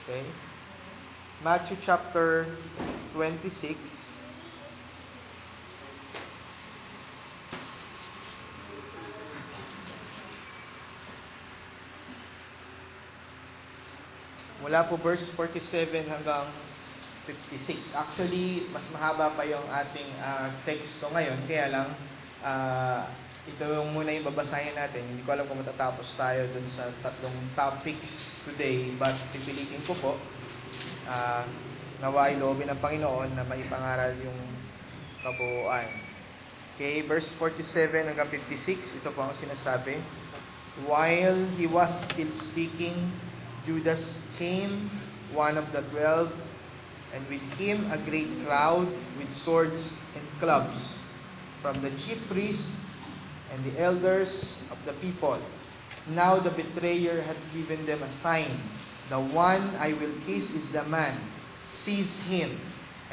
Okay? Matthew chapter 26. Mula po verse 47 hanggang 56. Actually, mas mahaba pa yung ating teksto ngayon. Kaya lang, ito yung muna yung babasahin natin. Hindi ko alam kung matatapos tayo dun sa tatlong topics today. But pipilitin ko po, naway loobin ng Panginoon na maipangaral yung kabuuan. Okay, verse 47 hanggang 56. Ito po ang sinasabi. While he was still speaking, Judas came, one of the 12, and with him a great crowd with swords and clubs, from the chief priests and the elders of the people. Now the betrayer had given them a sign. The one I will kiss is the man. Seize him.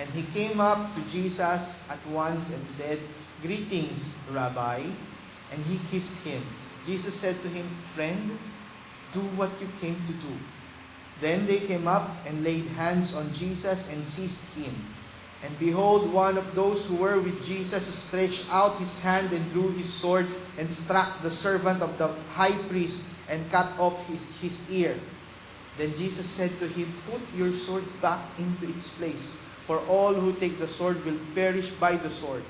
And he came up to Jesus at once and said, Greetings, Rabbi. And he kissed him. Jesus said to him, Friend, do what you came to do. Then they came up and laid hands on Jesus and seized him. And behold, one of those who were with Jesus stretched out his hand and drew his sword and struck the servant of the high priest and cut off his ear. Then Jesus said to him, Put your sword back into its place, for all who take the sword will perish by the sword.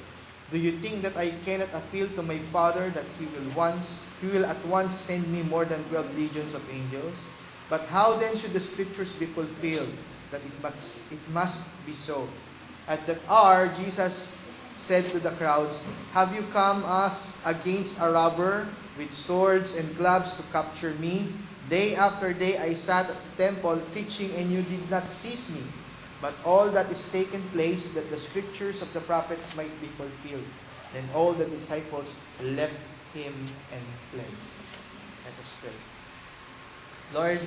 Do you think that I cannot appeal to my Father that He will at once send me more than 12 legions of angels? But how then should the Scriptures be fulfilled, that it must be so? At that hour, Jesus said to the crowds, Have you come us against a robber with swords and clubs to capture me? Day after day I sat at the temple teaching, and you did not seize me. But all that is taken place, that the scriptures of the prophets might be fulfilled. Then all the disciples left him and fled. Let us pray. Lord,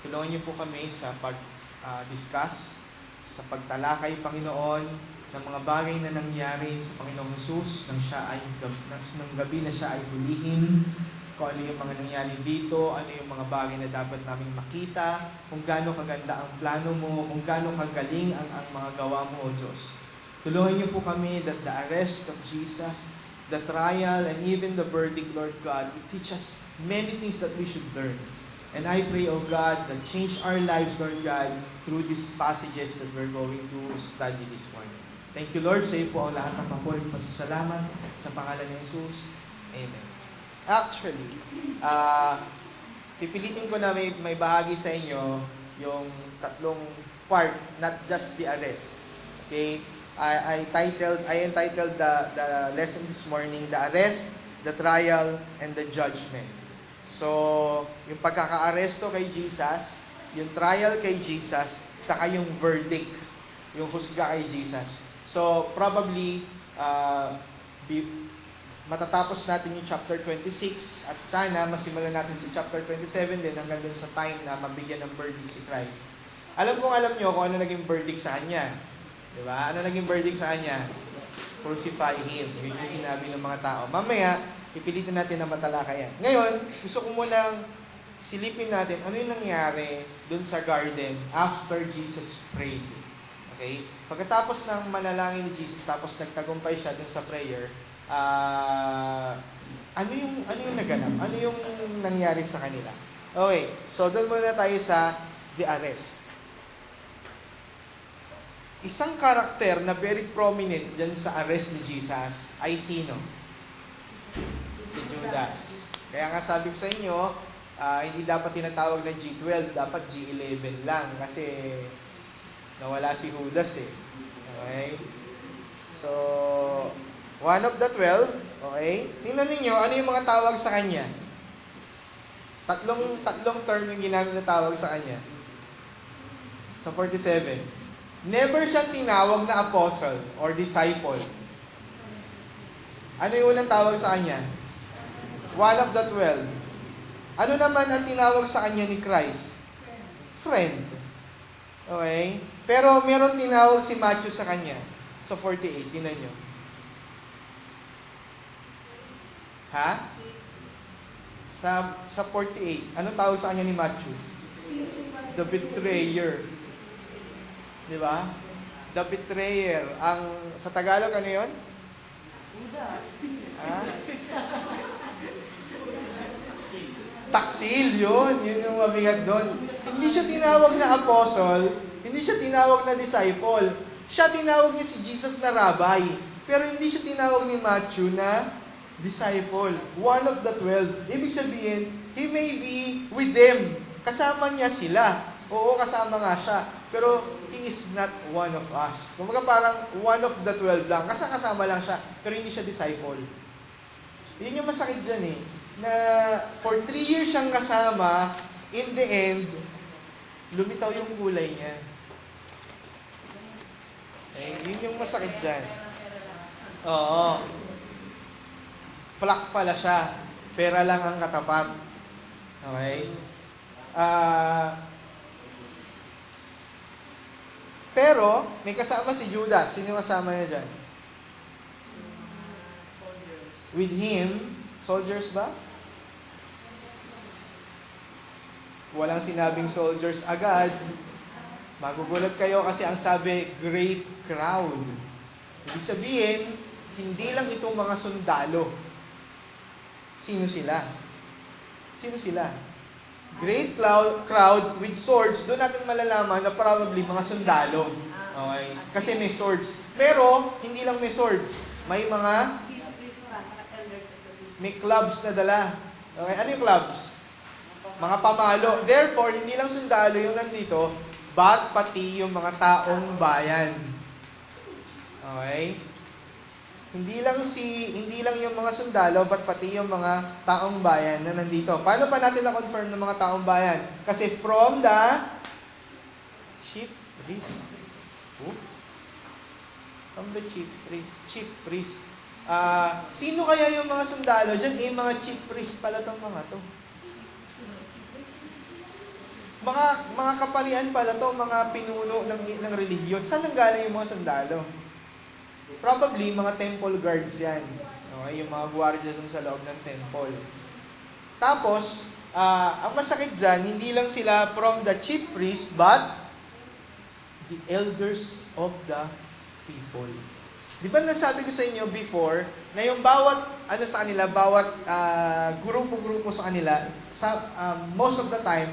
tulungan niyo po kami sa pag-discuss, sa pagtalakay, Panginoon, ng mga bagay na nangyari sa Panginoong Jesus nang gabi na siya ay hulihin, kung ano yung mga nangyari dito, ano yung mga bagay na dapat namin makita, kung gaano kaganda ang plano mo, kung gaano kagaling ang mga gawa mo, O Diyos. Tulungan niyo po kami that the arrest of Jesus, the trial, and even the verdict, Lord God, will teach us many things that we should learn. And I pray, O God, that change our lives, Lord God, through these passages that we're going to study this morning. Thank you, Lord. Sa iyo po ang lahat ng papuri at pasasalamat sa pangalan ni Jesus. Amen. Actually, pipilitin ko na may bahagi sa inyo yung tatlong part, not just the arrest. Okay? I entitled the lesson this morning, the arrest, the trial, and the judgment. So, yung pagkaka-aresto kay Jesus, yung trial kay Jesus, saka yung verdict, yung husga kay Jesus. So, probably, matatapos natin yung chapter 26 at sana masimulan natin sa chapter 27 din hanggang dun sa time na mabigyan ng verdict si Christ. Alam nyo kung ano naging verdict sa kanya. Diba? Ano naging verdict sa kanya? Crucify him. Yun yung sinabi ng mga tao. Mamaya, ipilitin natin na matalakayan. Ngayon, gusto ko munang silipin natin ano yung nangyari dun sa garden after Jesus prayed. Okay? Pagkatapos ng manalangin ni Jesus, tapos nagtagumpay siya dun sa prayer, ano yung naganap? Ano yung nangyari sa kanila? Okay, so doon muna tayo sa the arrest. Isang karakter na very prominent dyan sa arrest ni Jesus ay sino? Si Judas. Kaya nga sabi ko sa inyo, hindi dapat tinatawag na G12, dapat G11 lang kasi nawala si Judas eh. Okay? So, one of the 12, okay? Tingnan ninyo, ano yung mga tawag sa kanya? Tatlong term yung ginamit na tawag sa kanya. Sa 47. Never siyang tinawag na apostle or disciple. Ano yung unang tawag sa kanya? One of the 12. Ano naman ang tinawag sa kanya ni Christ? Friend. Okay? Pero meron tinawag si Matthew sa kanya. Sa 48, tingnan nyo. Sa 48, anong tawag sa kanya ni Matthew? The betrayer. Di ba? The betrayer. Sa Tagalog, ano yun? Ha? Taksil, yun. Yun yung mabigat doon. Hindi siya tinawag na apostle, hindi siya tinawag na disciple. Siya tinawag niya si Jesus na rabbi. Pero hindi siya tinawag ni Matthew na disciple. One of the 12. Ibig sabihin, he may be with them. Kasama niya sila. Oo, kasama nga siya. Pero he is not one of us. Kumbaga parang one of the 12 lang. Kasama lang siya. Pero hindi siya disciple. Yun yung masakit dyan eh. Na for 3 years siyang kasama, in the end, lumitaw yung kulay niya. Eh, yun yung masakit dyan. Oo. Plak pala siya. Pera lang ang katapat. Okay? Pero, may kasama si Judas. Sino yung kasama niya dyan? With him, soldiers ba? Walang sinabing soldiers agad. Magugulat kayo kasi ang sabi, great crowd. Ibig sabihin, hindi lang itong mga sundalo. Sino sila? Sino sila? Great crowd with swords. Doon natin malalaman na probably mga sundalo. Okay? Kasi may swords. Pero, hindi lang may swords. May mga clubs na dala. Okay? Ano yung clubs? Mga pamalo. Therefore, hindi lang sundalo yung nandito, but pati yung mga taong bayan. Okay? Hindi lang yung mga sundalo, but pati yung mga taong bayan na nandito. Paano pa natin na-confirm ng mga taong bayan? Kasi from the chief priest. From the chief priest. Sino kaya yung mga sundalo dyan? Mga chief priest pala itong mga to. Mga kaparian pala to, mga pinuno ng relihiyon. Saan nanggaling yung mga sundalo? Probably mga temple guards yan. Okay, yung mga gwardiya dun sa loob ng temple. Tapos, ang masakit dyan, hindi lang sila from the chief priest, but the elders of the people. Di ba nasabi ko sa inyo before, na yung bawat grupo-grupo sa kanila, most of the time,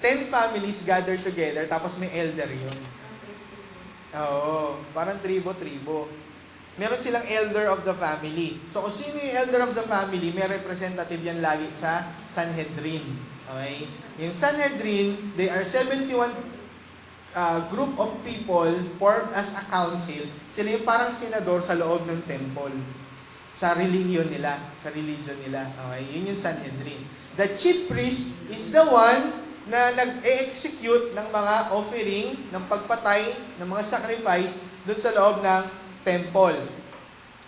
10 families gather together, tapos may elder yun. Oo, parang tribo-tribo. Meron silang elder of the family. So kung sino yung elder of the family, may representative yan lagi sa Sanhedrin. Okay? Yung Sanhedrin, they are 71 group of people formed as a council. Sila yung parang senador sa loob ng temple. Sa religion nila. Okay? Yun yung Sanhedrin. The chief priest is the one na nag-execute ng mga offering, ng pagpatay, ng mga sacrifice doon sa loob ng temple.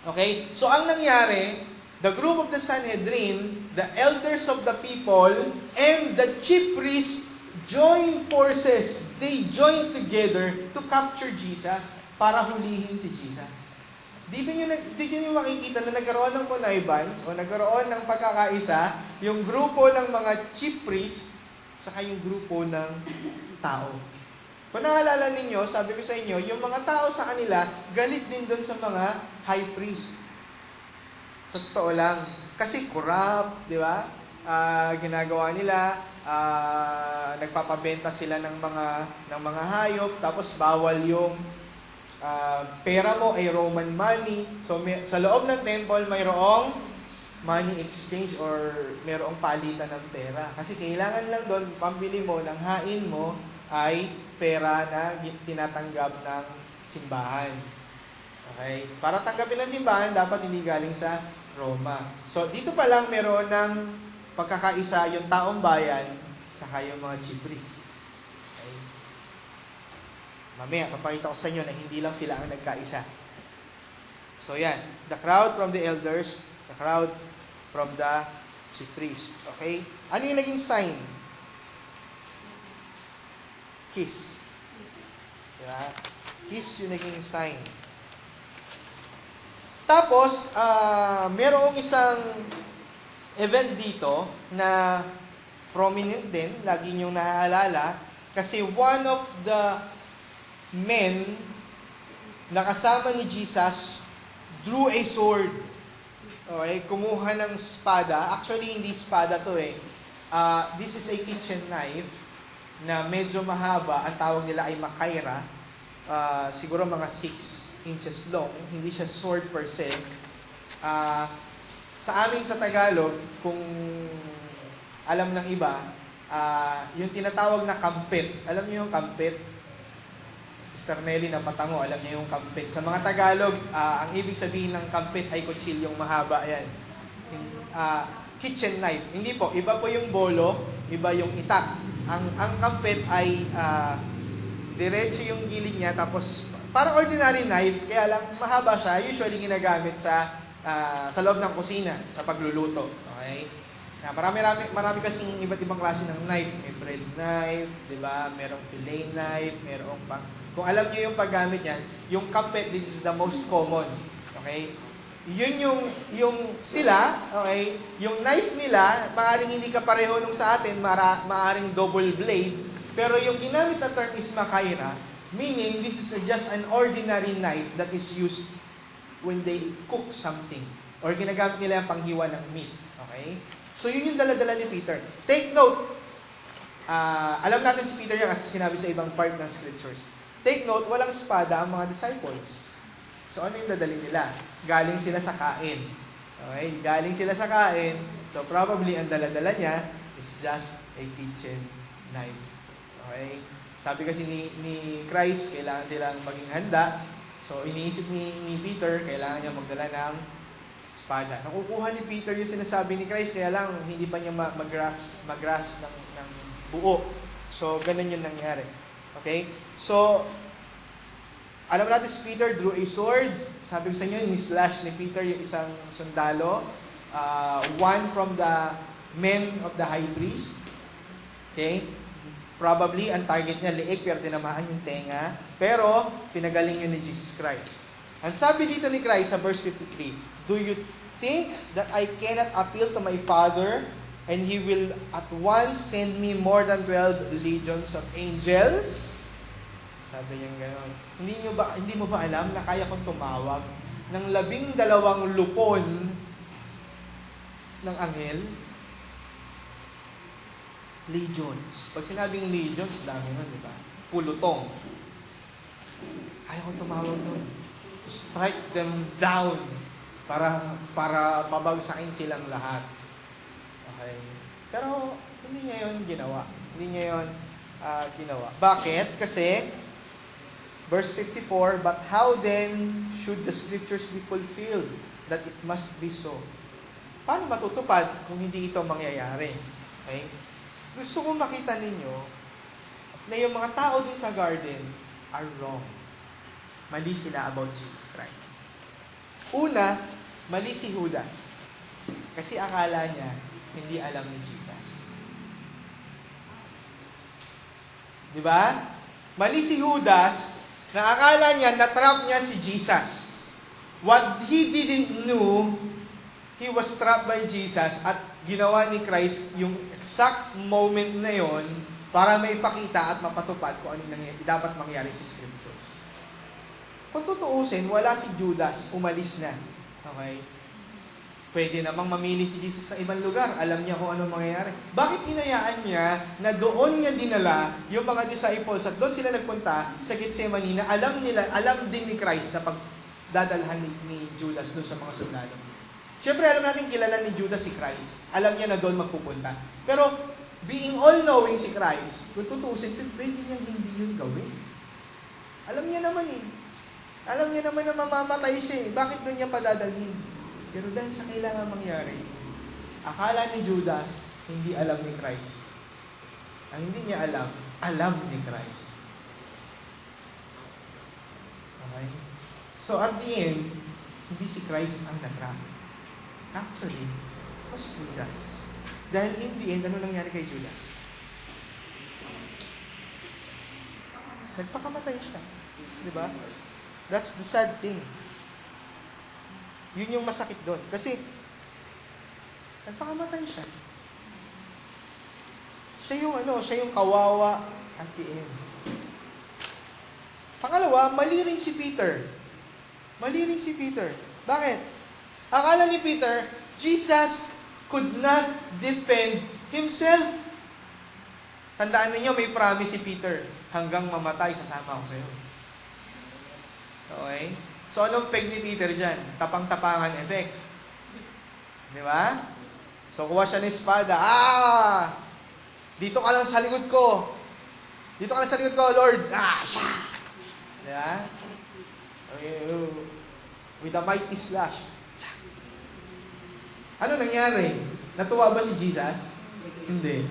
Okay? So, ang nangyari, the group of the Sanhedrin, the elders of the people, and the chief priests joined forces. They joined together to capture Jesus para hulihin si Jesus. Dito nyo makikita na nagkaroon ng connivance o nagkaroon ng pagkakaisa yung grupo ng mga chief priests saka yung grupo ng tao. Kung naalala ninyo, sabi ko sa inyo, yung mga tao sa kanila, galit din doon sa mga high priest. Sa totoo lang. Kasi corrupt, di ba? Ginagawa nila, nagpapabenta sila ng mga hayop, tapos bawal yung pera mo ay Roman money. So sa loob ng temple, mayroong money exchange or mayroong palitan ng pera. Kasi kailangan lang doon, pambili mo ng hain mo ay pera na tinatanggap ng simbahan. Okay? Para tanggapin ng simbahan, dapat hindi galing sa Roma. So, dito pa lang meron ng pagkakaisa yung taong bayan saka yung mga chief priests. Okay? Mamaya, papakita ko sa inyo na hindi lang sila ang nagkaisa. So, yan. The crowd from the elders, the crowd from the chief priest. Okay? Ano yung naging sign? Kiss. Diba? Kiss yung naging sign. Tapos, merong isang event dito na prominent din, lagi niyong naaalala, Kasi one of the men na kasama ni Jesus drew a sword. Okay, kumuha ng espada. Actually, hindi espada to eh. This is a kitchen knife na medyo mahaba. Ang tawag nila ay makaira. Siguro mga 6 inches long. Hindi siya sword per se. Sa amin sa Tagalog, kung alam ng iba, yung tinatawag na kampit. Alam niyo yung kampit? Sister Nelly na patango, alam niya yung kampit. Sa mga Tagalog, ang ibig sabihin ng kampit ay kutsilyong mahaba. Yan. Kitchen knife. Hindi po. Iba po yung bolo, iba yung itak. Ang kampit ay diretso yung gilid niya, tapos parang ordinary knife, kaya lang mahaba siya. Usually ginagamit sa loob ng kusina, sa pagluluto. Okay? Marami kasing iba't ibang klase ng knife. May bread knife, di ba? Merong fillet knife, merong pang... Kung alam niyo yung paggamit niyan, yung kampit, this is the most common. Okay? Yun yung sila, okay? Yung knife nila, maaaring hindi kapareho nung sa atin, maaaring double blade, pero yung ginamit na term is makaira, meaning this is just an ordinary knife that is used when they cook something or ginagamit nila yung panghiwa ng meat. Okay? So yun yung dala-dala ni Peter. Take note, alam natin si Peter yan kasi sinabi sa ibang part ng scriptures. Take note, walang espada ang mga disciples. So ano yung dadali nila? Galing sila sa kain. Okay? Galing sila sa kain. So probably ang dala-dala niya is just a kitchen knife. Okay? Sabi kasi ni Christ, kailangan silang maging handa. So iniisip ni Peter, kailangan niya magdala ng espada. Nakukuha ni Peter yung sinasabi ni Christ, kaya lang hindi pa niya mag-grasp ng buo. So ganun yung nangyari. Okay? So, alam natin si Peter drew a sword. Sabi ko sa inyo, ni-slash ni Peter yung isang sundalo. One from the men of the high priest. Okay? Probably, ang target niya liig, pero tinamaan yung tenga. Pero, pinagaling yun ni Jesus Christ. Ang sabi dito ni Christ sa verse 53, do you think that I cannot appeal to my Father and He will at once send me more than 12 legions of angels? Sabi niya gano'n. Hindi mo ba alam na kaya kong tumawag ng 12 lupon ng anghel? Legions. Pag sinabing legions, dami nun, di ba? Pulutong. Kaya kong tumawag nun. To strike them down para pabagsakin silang lahat. Okay. Pero hindi niya yun ginawa. Hindi niya yun ginawa. Bakit? Kasi verse 54, but how then should the scriptures be fulfilled that it must be so? Paano matutupad kung hindi ito mangyayari? Okay? Gusto kong makita ninyo na yung mga tao din sa garden are wrong. Mali sila about Jesus Christ. Una, mali si Judas. Kasi akala niya hindi alam ni Jesus. Di ba? Mali si Judas na akala niya na-trap niya si Jesus. What he didn't know, he was trapped by Jesus at ginawa ni Christ yung exact moment na yon para maipakita at mapatupad kung ano dapat mangyari sa scriptures. Kung tutuusin, wala si Judas, umalis na. Okay? Pwede namang mamili si Jesus sa ibang lugar. Alam niya kung ano mangyayari. Bakit inayaan niya na doon niya dinala yung mga disciples at doon sila nagpunta sa Gethsemane na alam din ni Christ na pagdadalhan ni Judas doon sa mga sundalo. Siyempre, alam natin kilala ni Judas si Christ. Alam niya na doon magpupunta. Pero, being all-knowing si Christ, kung tutusin, pwede niya hindi yun gawin. Alam niya naman eh. Alam niya naman na mamamatay siya eh. Bakit doon niya padadalhin? Pero dahil sa kailangan mangyari, akala ni Judas, hindi alam ni Christ. Ang hindi niya alam ni Christ. Okay? So at the end, hindi si Christ ang nag-trap. Actually, it was Judas. Dahil in the end, ano nangyari kay Judas? Nagpakamatay siya. Diba? That's the sad thing. Yun yung masakit doon. Kasi, nagpakamatay siya. Siya yung kawawa At the end. Pangalawa, mali rin si Peter. Mali rin si Peter. Bakit? Akala ni Peter, Jesus could not defend himself. Tandaan ninyo, may promise si Peter, hanggang mamatay, sasama ako sa'yo. Okay? So, anong peg ni Peter dyan? Tapang-tapangan effect. Di ba? So, kuha siya ng espada. Dito ka lang sa likod ko. Dito ka lang sa likod ko, Lord. Siya! Di ba? Okay, with a mighty slash. Ano nangyari? Natuwa ba si Jesus? Hindi.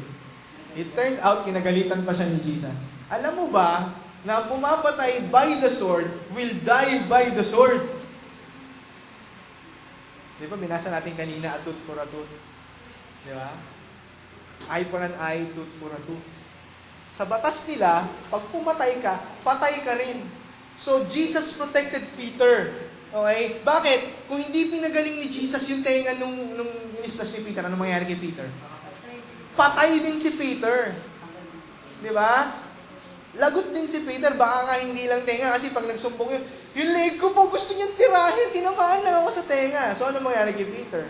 It turned out, kinagalitan pa siya ni Jesus. Alam mo ba, na pumapatay by the sword will die by the sword. Di ba, binasa natin kanina, a tooth for a tooth. Di ba? Eye for an eye, tooth for a tooth. Sa batas nila, pag pumatay ka, patay ka rin. So, Jesus protected Peter. Okay? Bakit? Kung hindi pinagaling ni Jesus yung tenga nung in-slash ni Peter, ano mangyari kay Peter? Patay din si Peter. Di ba? Lagot din si Peter, baka nga hindi lang tenga kasi pag nagsumbong yun, yung leg ko po gusto niyang tirahin, tinamaan lang ako sa tenga. So ano mangyari kay Peter?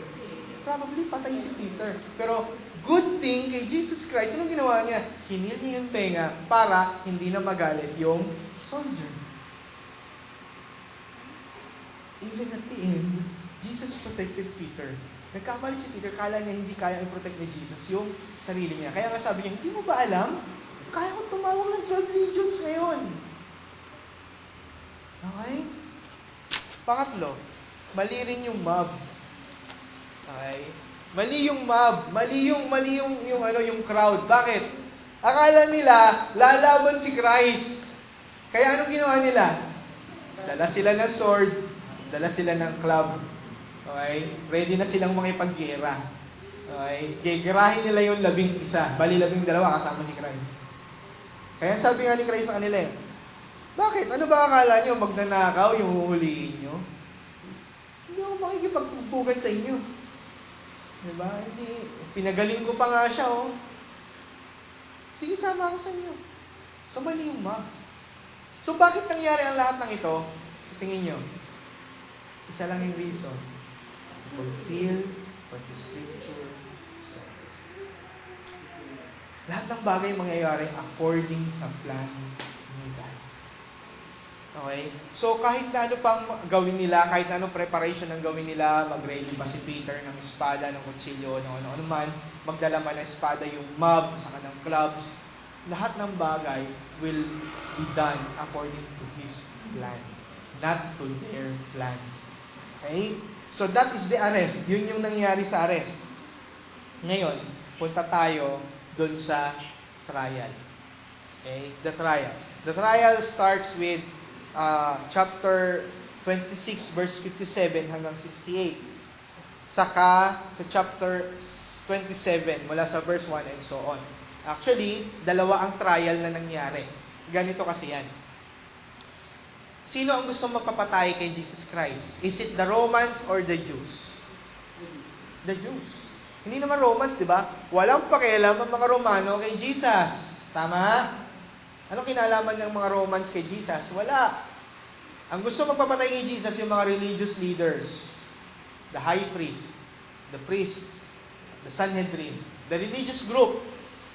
Probably patay si Peter. Pero good thing kay Jesus Christ, anong ginawa niya? Hinil niya yung tenga para hindi na magalit yung soldier. Even at the end, Jesus protected Peter. Nagkamali si Peter, kala niya hindi kaya i-protect ni Jesus yung sarili niya. Kaya nga sabi niya, hindi mo ba alam? Kaya kong tumawag ng 12 legions ngayon. Okay? Pangatlo, mali rin yung mob. Okay? Mali yung mob. Mali yung crowd. Bakit? Akala nila, lalaban si Christ. Kaya anong ginawa nila? Dala sila ng sword, dala sila ng club. Okay? Ready na silang makipaggera. Okay? Gegerahin nila yung 11. Bali 12 kasama si Christ. Kaya sabi nga ni Christ sa kanila, bakit? Ano ba akala nyo? Magnanakaw yung huhulihin nyo? Hindi ako makikipagpupugan sa inyo. Diba? Hindi. Pinagaling ko pa nga siya, oh. Sige, sama ako sa inyo. So, mali yung map. So, bakit nangyari ang lahat ng ito? Tingin nyo. Isa lang yung reason. Fulfill what the Scripture says. Lahat ng bagay mangyayari according sa plan ni God. Okay? So, kahit na ano pang gawin nila, kahit na anong preparation ang gawin nila, mag-ready pa si Peter ng espada, ng kutsilyo, ng ano-ano man, magdala man ng espada yung mob, sa kanang clubs, lahat ng bagay will be done according to His plan, not to their plan. Okay? So, that is the arrest. Yun yung nangyayari sa arrest. Ngayon, punta tayo doon sa trial. Okay? The trial. The trial starts with chapter 26, verse 57 hanggang 68. Saka sa chapter 27, mula sa verse 1 and so on. Actually, dalawa ang trial na nangyari. Ganito kasi yan. Sino ang gusto magpapatay kay Jesus Christ? Is it the Romans or the Jews? The Jews. Hindi naman Romans, di ba? Walang pakialam ang mga Romano kay Jesus. Tama? Anong kinalaman ng mga Romans kay Jesus? Wala. Ang gusto magpapatay kay Jesus yung mga religious leaders. The high priest, the priest, the Sanhedrin, the religious group.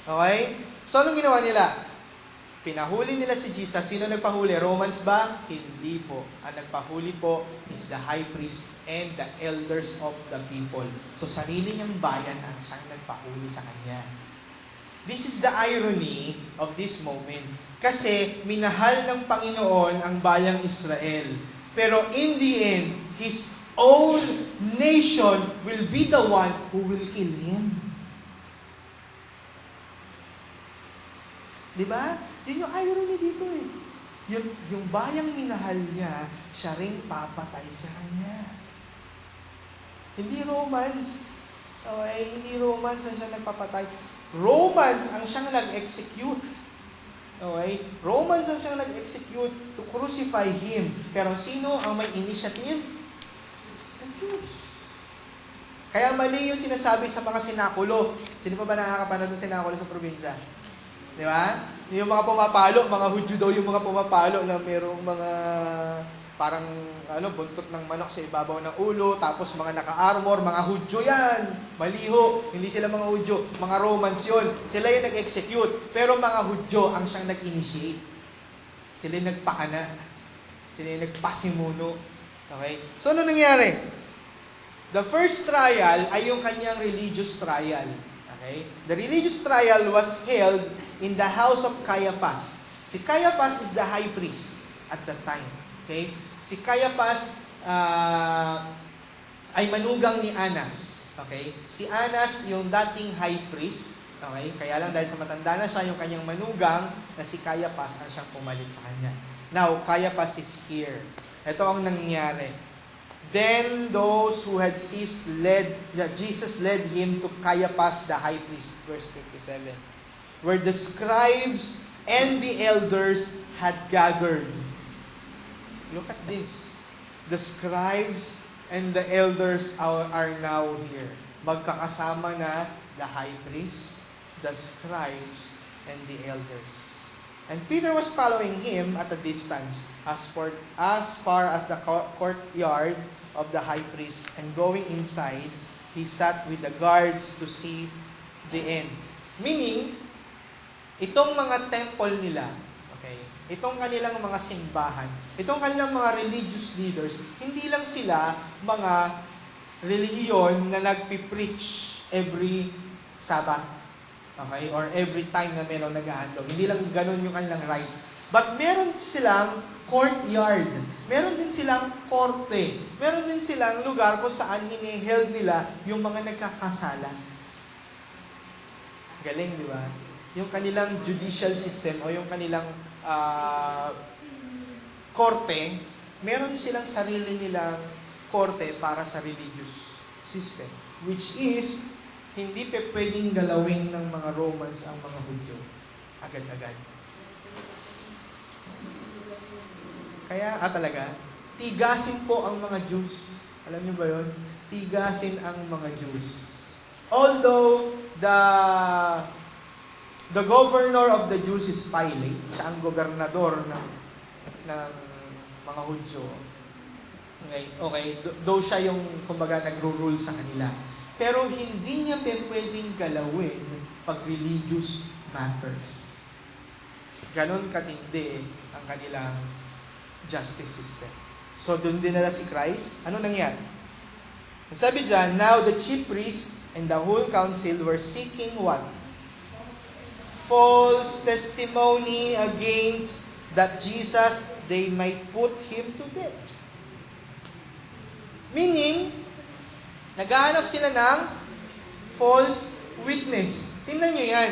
Okay? So, anong ginawa nila? Pinahuli nila si Jesus. Sino nagpahuli? Romans ba? Hindi po. Ang nagpahuli po is the high priest and the elders of the people. So, sarili niyang bayan ang siyang nagpahuli sa kanya. This is the irony of this moment. Kasi, minahal ng Panginoon ang bayang Israel. Pero in the end, His own nation will be the one who will kill Him. Diba? Yun yung irony dito eh. Yung bayang minahal niya, siya rin papatay sa kanya. Hindi Romans. Okay? Hindi Romans ang siya nagpapatay. Romans ang siyang nag-execute. Okay? Romans ang siyang nag-execute to crucify Him. Pero sino ang may initiative? The Jews. Kaya mali yung sinasabi sa mga sinakulo. Sino pa ba nakakapanood ng sinakulo sa probinsya? Di ba? Yung mga pumapalo, mga Hudyo daw yung mga pumapalo na merong mga parang buntot ng manok sa ibabaw ng ulo, tapos mga naka-armor, mga Hudyo yan. Maliho, hindi sila mga Hudyo, mga Romans yun. Sila yung nag-execute, pero mga Hudyo ang siyang nag-initiate. Sila yung nagpakana. Sila yung nagpasimuno. Okay? So, ano nangyari? The first trial ay yung kanyang religious trial. Okay? The religious trial was held in the house of Caiaphas. Si Caiaphas is the high priest at that time. Okay? Si Caiaphas ay manugang ni Annas. Okay? Si Annas yung dating high priest. Okay? Kaya lang dahil sa matanda na siya, yung kanyang manugang na si Caiaphas ang siyang pumalit sa kanya. Now, Caiaphas is here. Ito ang nangyari. Then those who had ceased Jesus led him to Caiaphas the high priest. Verse 57. Where the scribes and the elders had gathered. Look at this. The scribes and the elders are now here. Magkakasama na the high priest, the scribes, and the elders. And Peter was following him at a distance as far as the courtyard of the high priest. And going inside, he sat with the guards to see the end. Meaning, itong mga temple nila, okay, itong kanilang mga simbahan, itong kanilang mga religious leaders, hindi lang sila mga relihiyon na nagpipreach every Sabbath, okay, or every time na merong nag-ahandog. Hindi lang ganun yung kanilang rites. But meron silang courtyard, meron din silang korte, meron din silang lugar kung saan hini-held nila yung mga nagkakasala. Galing, di ba? Yung kanilang judicial system o yung kanilang korte, meron silang sarili nilang korte para sa religious system. Which is, hindi pwedeng galawin ng mga Romans ang mga Hudyo. Agad-agad. Kaya, talaga, tigasin po ang mga Jews. Alam niyo ba yun? Tigasin ang mga Jews. Although, the governor of the Jews is Pilate. Siya ang gobernador ng mga Hudyo. Okay. Though siya yung, kumbaga, nagro-rule sa kanila. Pero hindi niya pwedeng galawin pag religious matters. Ganon katindi ang kanilang justice system. So, doon din nila si Christ. Ano nangyari? Sabi dyan, now the chief priest and the whole council were seeking what? False testimony against that Jesus, they might put him to death. Meaning, naghahanap sila ng false witness. Tingnan nyo yan.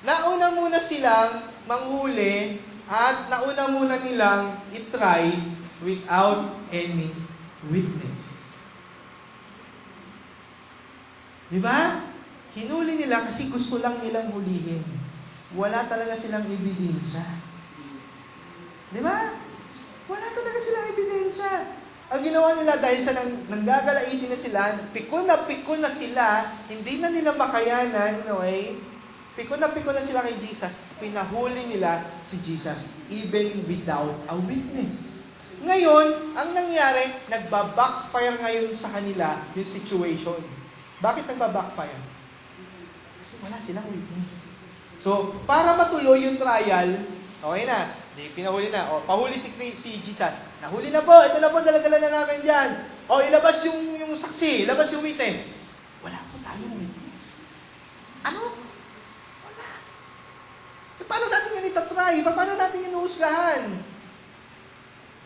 Nauna muna silang manghuli at nauna muna nilang itry without any witness. Diba? Hinuli nila kasi gusto lang nilang hulihin. Wala talaga silang ebidensya. Diba? Wala talaga silang ebidensya. Ang ginawa nila dahil sa nanggagalaitin na sila, pikon na sila, hindi na nila makayanan, okay? Pikon na sila kay Jesus, pinahuli nila si Jesus, even without a witness. Ngayon, ang nangyari, nagbabackfire ngayon sa kanila yung situation. Bakit nagbabackfire? Kasi wala silang witness. So, para matuloy yung trial, okay na, pinahuli na. O, pahuli si Jesus. Nahuli na po. Ito na po, dala-dala na namin dyan. O, ilabas yung saksi. Ilabas yung witness. Wala po tayong witness. Ano? Wala. Paano natin yan itatry? Paano natin yan uusgahan?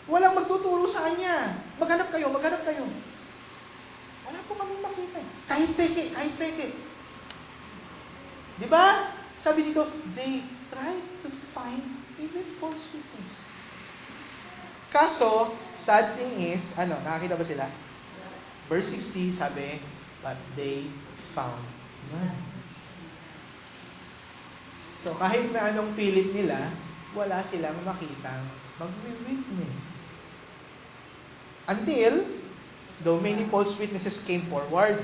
Walang magtuturo sa kanya. Maghanap kayo. Wala po kami makita. Kahit peke. Diba? Sabi dito, they tried to find even false witness. Kaso, sad thing is, nakakita ba sila? Verse 60, sabi, but they found none. So, kahit na anong pilit nila, wala silang makitang mag-witness. Until, though many false witnesses came forward,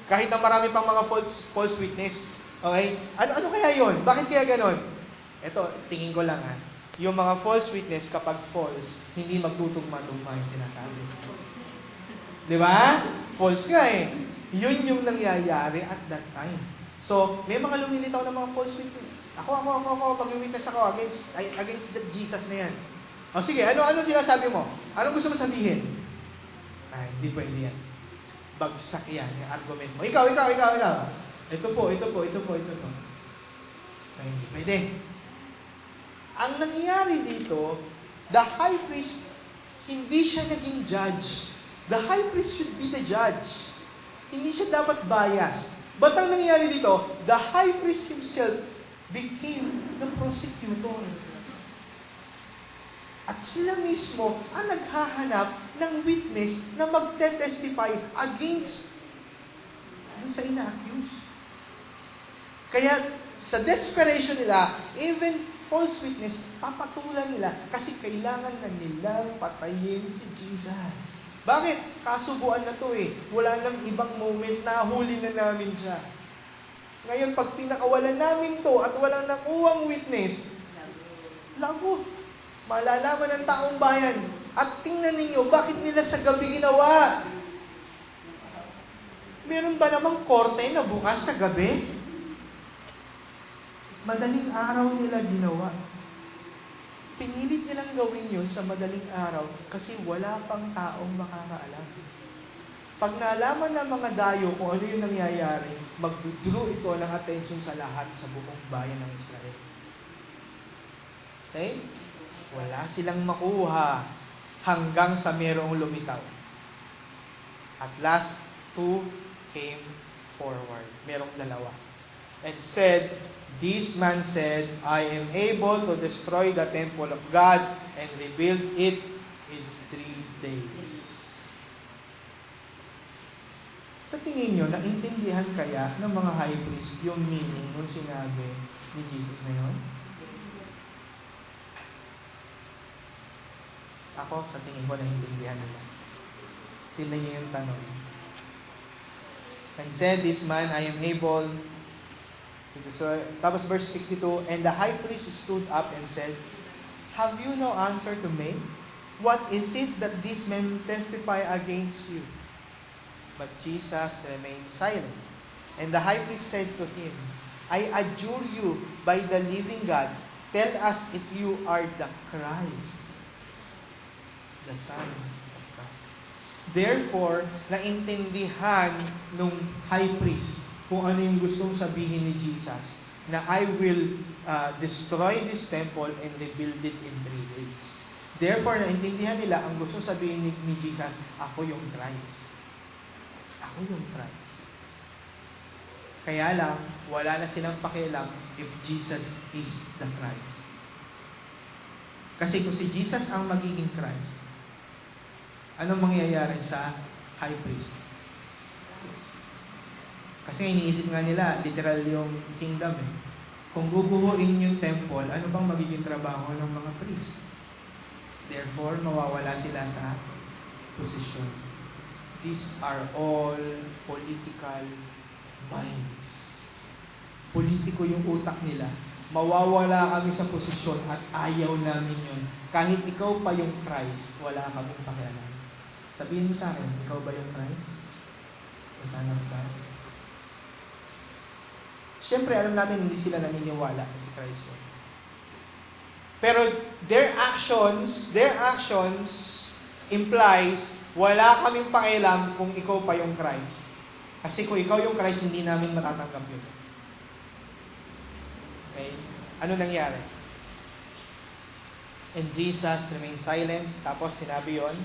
kahit na marami pang mga false witness, okay? Ano kaya yon? Bakit kaya ganon? Ito, tingin ko lang yung mga false witness kapag false, hindi magtutugma-tugma yung sinasabi. Di ba? False nga eh. Yun yung nangyayari at that time. So, may mga lumilitaw ng mga false witness. Ako, pag-witness ako against Jesus na yan. O sige, ano sinasabi mo? Anong gusto mo sabihin? Hindi pwede yan. Bagsak yan, yung argument mo. Ikaw. Ito po. Hindi pwede. Ang nangyayari dito, the high priest, hindi siya naging judge. The high priest should be the judge. Hindi siya dapat bias. But ang nangyayari dito, the high priest himself became the prosecutor. At sila mismo ang naghahanap ng witness na magte-testify against dun sa ina-accuse. Kaya sa desperation nila, even false witness, papatulan nila kasi kailangan na nilang patayin si Jesus. Bakit? Kasubuan na to eh. Wala nang ibang moment na huli na namin siya. Ngayon, pag pinakawalan namin to at walang nakuwang witness, lagot. Malalaman ng taong bayan. At tingnan ninyo, bakit nila sa gabi ginawa? Meron ba namang korte na bukas sa gabi? Madaling araw nila ginawa. Pinilit nilang gawin yun sa madaling araw kasi wala pang taong makakaalam. Pag nalaman ng mga dayo kung ano yung nangyayari, magdudulo ito ng atensyon sa lahat sa buong bayan ng Israel. Okay? Wala silang makuha hanggang sa merong lumitaw. At last, two came forward. Merong dalawa. And said, this man said, I am able to destroy the temple of God and rebuild it in 3 days. Sa tingin nyo, naintindihan kaya ng mga high priest yung meaning nung sinabi ni Jesus na yun? Ako, sa tingin ko, naintindihan nila. Tingnan niyo yung tanong. And said this man, I am able So, tapos verse 62, and the high priest stood up and said, have you no answer to make? What is it that these men testify against you? But Jesus remained silent. And the high priest said to him, I adjure you by the living God, tell us if you are the Christ, the Son of God. Therefore, naintindihan nung high priest kung ano yung gustong sabihin ni Jesus, na I will destroy this temple and rebuild it in 3 days. Therefore, naintindihan nila ang gustong sabihin ni Jesus, ako yung Christ. Ako yung Christ. Kaya lang, wala na silang pakialam if Jesus is the Christ. Kasi kung si Jesus ang magiging Christ, anong mangyayari sa high priest? Kasi iniisip nga nila, literal yung kingdom eh. Kung bubuhuin yung temple, ano bang magiging trabaho ng mga priest? Therefore, mawawala sila sa posisyon. These are all political minds. Politiko yung utak nila. Mawawala kami sa posisyon at ayaw namin yun. Kahit ikaw pa yung Christ, wala kaming pakialam. Sabihin mo sa akin, ikaw ba yung Christ? The Son of God? Siyempre, alam natin hindi sila naniniwala si Christ. Pero their actions implies wala kaming pakialam kung ikaw pa yung Christ. Kasi kung ikaw yung Christ, hindi namin matatanggap yun. Okay? Ano nangyari? And Jesus remained silent. Tapos sinabi yon.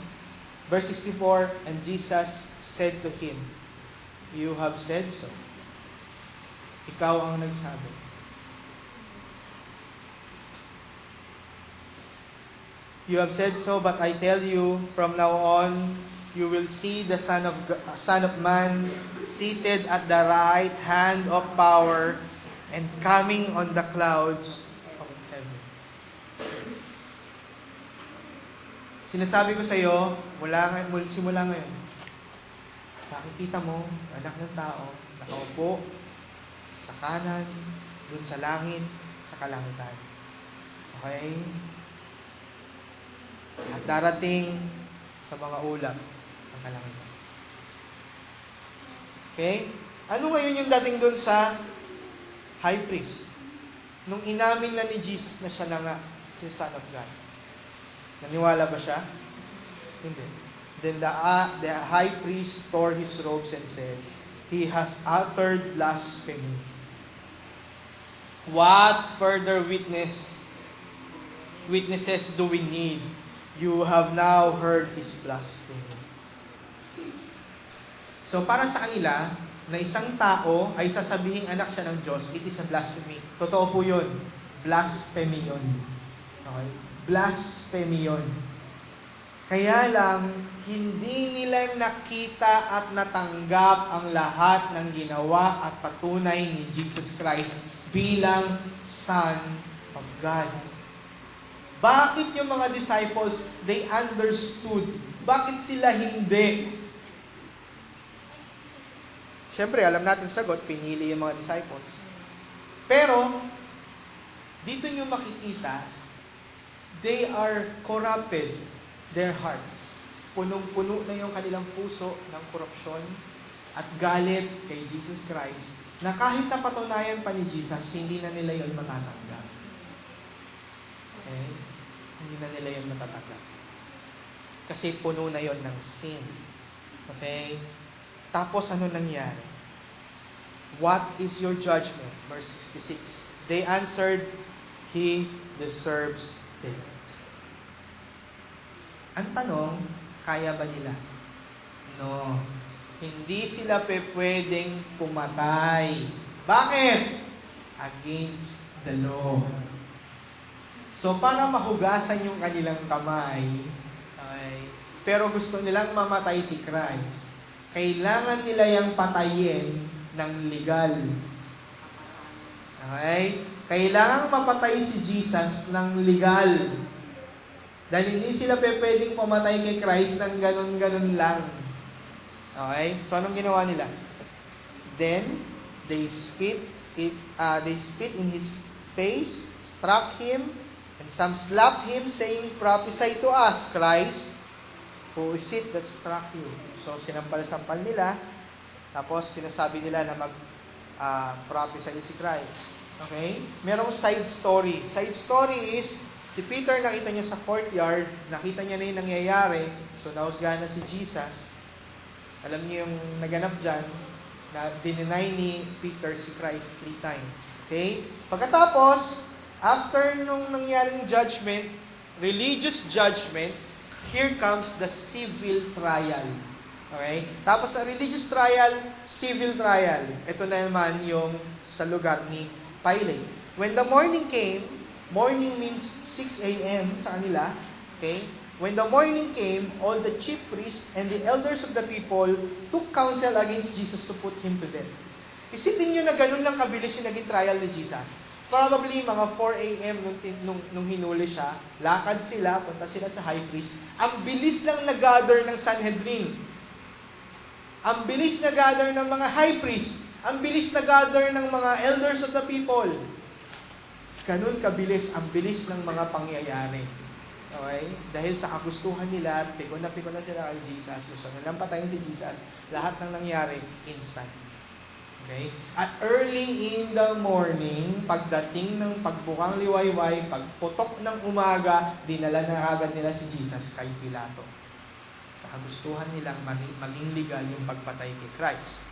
Verse 64, and Jesus said to him, you have said so. Ikaw ang nagsabi. You have said so, but I tell you, from now on, you will see the Son of Man seated at the right hand of power and coming on the clouds of heaven. Sinasabi ko sa iyo, simula ngayon, makikita mo, anak ng tao, nakaupo sa kanan, dun sa langit, sa kalangitan. Okay? At darating sa mga ulap ng kalangitan. Okay? Ano ngayon yung dating doon sa high priest? Nung inamin na ni Jesus na siya na nga, yung Son of God. Naniwala ba siya? Hindi. Then the high priest tore his robes and said, "He has uttered blasphemy." What further witnesses do we need? You have now heard his blasphemy. So para sa kanila, na isang tao ay sasabihing anak siya ng Diyos, it is a blasphemy. Totoo po yun. Blasphemy yun. Okay? Blasphemy yun. Kaya lang, hindi nila nakita at natanggap ang lahat ng ginawa at patunay ni Jesus Christ bilang Son of God. Bakit yung mga disciples, they understood? Bakit sila hindi? Siyempre, alam natin sagot, pinili yung mga disciples. Pero, dito nyo makikita, they are corrupted, their hearts. Punong-puno na yung kanilang puso ng korupsyon at galit kay Jesus Christ, na kahit napatunayan pa ni Jesus, hindi na nila yun matatanggap. Okay? Hindi na nila yun matatanggap. Kasi puno na yun ng sin. Okay? Tapos ano nangyari? What is your judgment? Verse 66. They answered, "He deserves death." Ang tanong, kaya ba nila? No. Hindi sila pwedeng pumatay. Bakit? Against the law. So para mahugasan yung kanilang kamay, okay, pero gusto nilang mamatay si Christ, kailangan nila yung patayin ng legal. Okay? Kailangan mapatay si Jesus ng legal. Dahil hindi sila pwedeng pumatay kay Christ ng ganun-ganun lang. Okay? So, anong ginawa nila? Then, they spit in his face, struck him, and some slapped him, saying, "Prophesy to us, Christ, who is it that struck you?" So, sinampal-sampal nila, tapos sinasabi nila na mag-prophesy si Christ. Okay? Merong side story. Side story is, si Peter nakita niya sa courtyard, nakita niya na yung nangyayari, so nahusgahan na si Jesus. Alam niyo yung naganap dyan, na dinenay ni Peter si Christ 3 times. Okay? Pagkatapos, after nung nangyaring judgment, religious judgment, here comes the civil trial. Okay? Tapos sa religious trial, civil trial. Ito na naman yung sa lugar ni Pilate. When the morning came, morning means 6 a.m. sa kanila. Okay? When the morning came, all the chief priests and the elders of the people took counsel against Jesus to put him to death. Isipin nyo na ganun lang kabilis yung naging trial ni Jesus. Probably mga 4 a.m. nung hinuli siya, lakad sila, punta sila sa high priest. Ang bilis lang nag-gather ng Sanhedrin. Ang bilis nag-gather ng mga high priest. Ang bilis nag-gather ng mga elders of the people. Ganun kabilis, ang bilis ng mga pangyayari. Okay? Dahil sa kagustuhan nila, pikon na sila kay Jesus. Gusto nilang patayin si Jesus. Lahat ng nangyari, instant. Okay? At early in the morning, pagdating ng pagbukang liwayway, pagputok ng umaga, dinala na agad nila si Jesus kay Pilato. Sa kagustuhan nilang maging legal yung pagpatay kay Christ.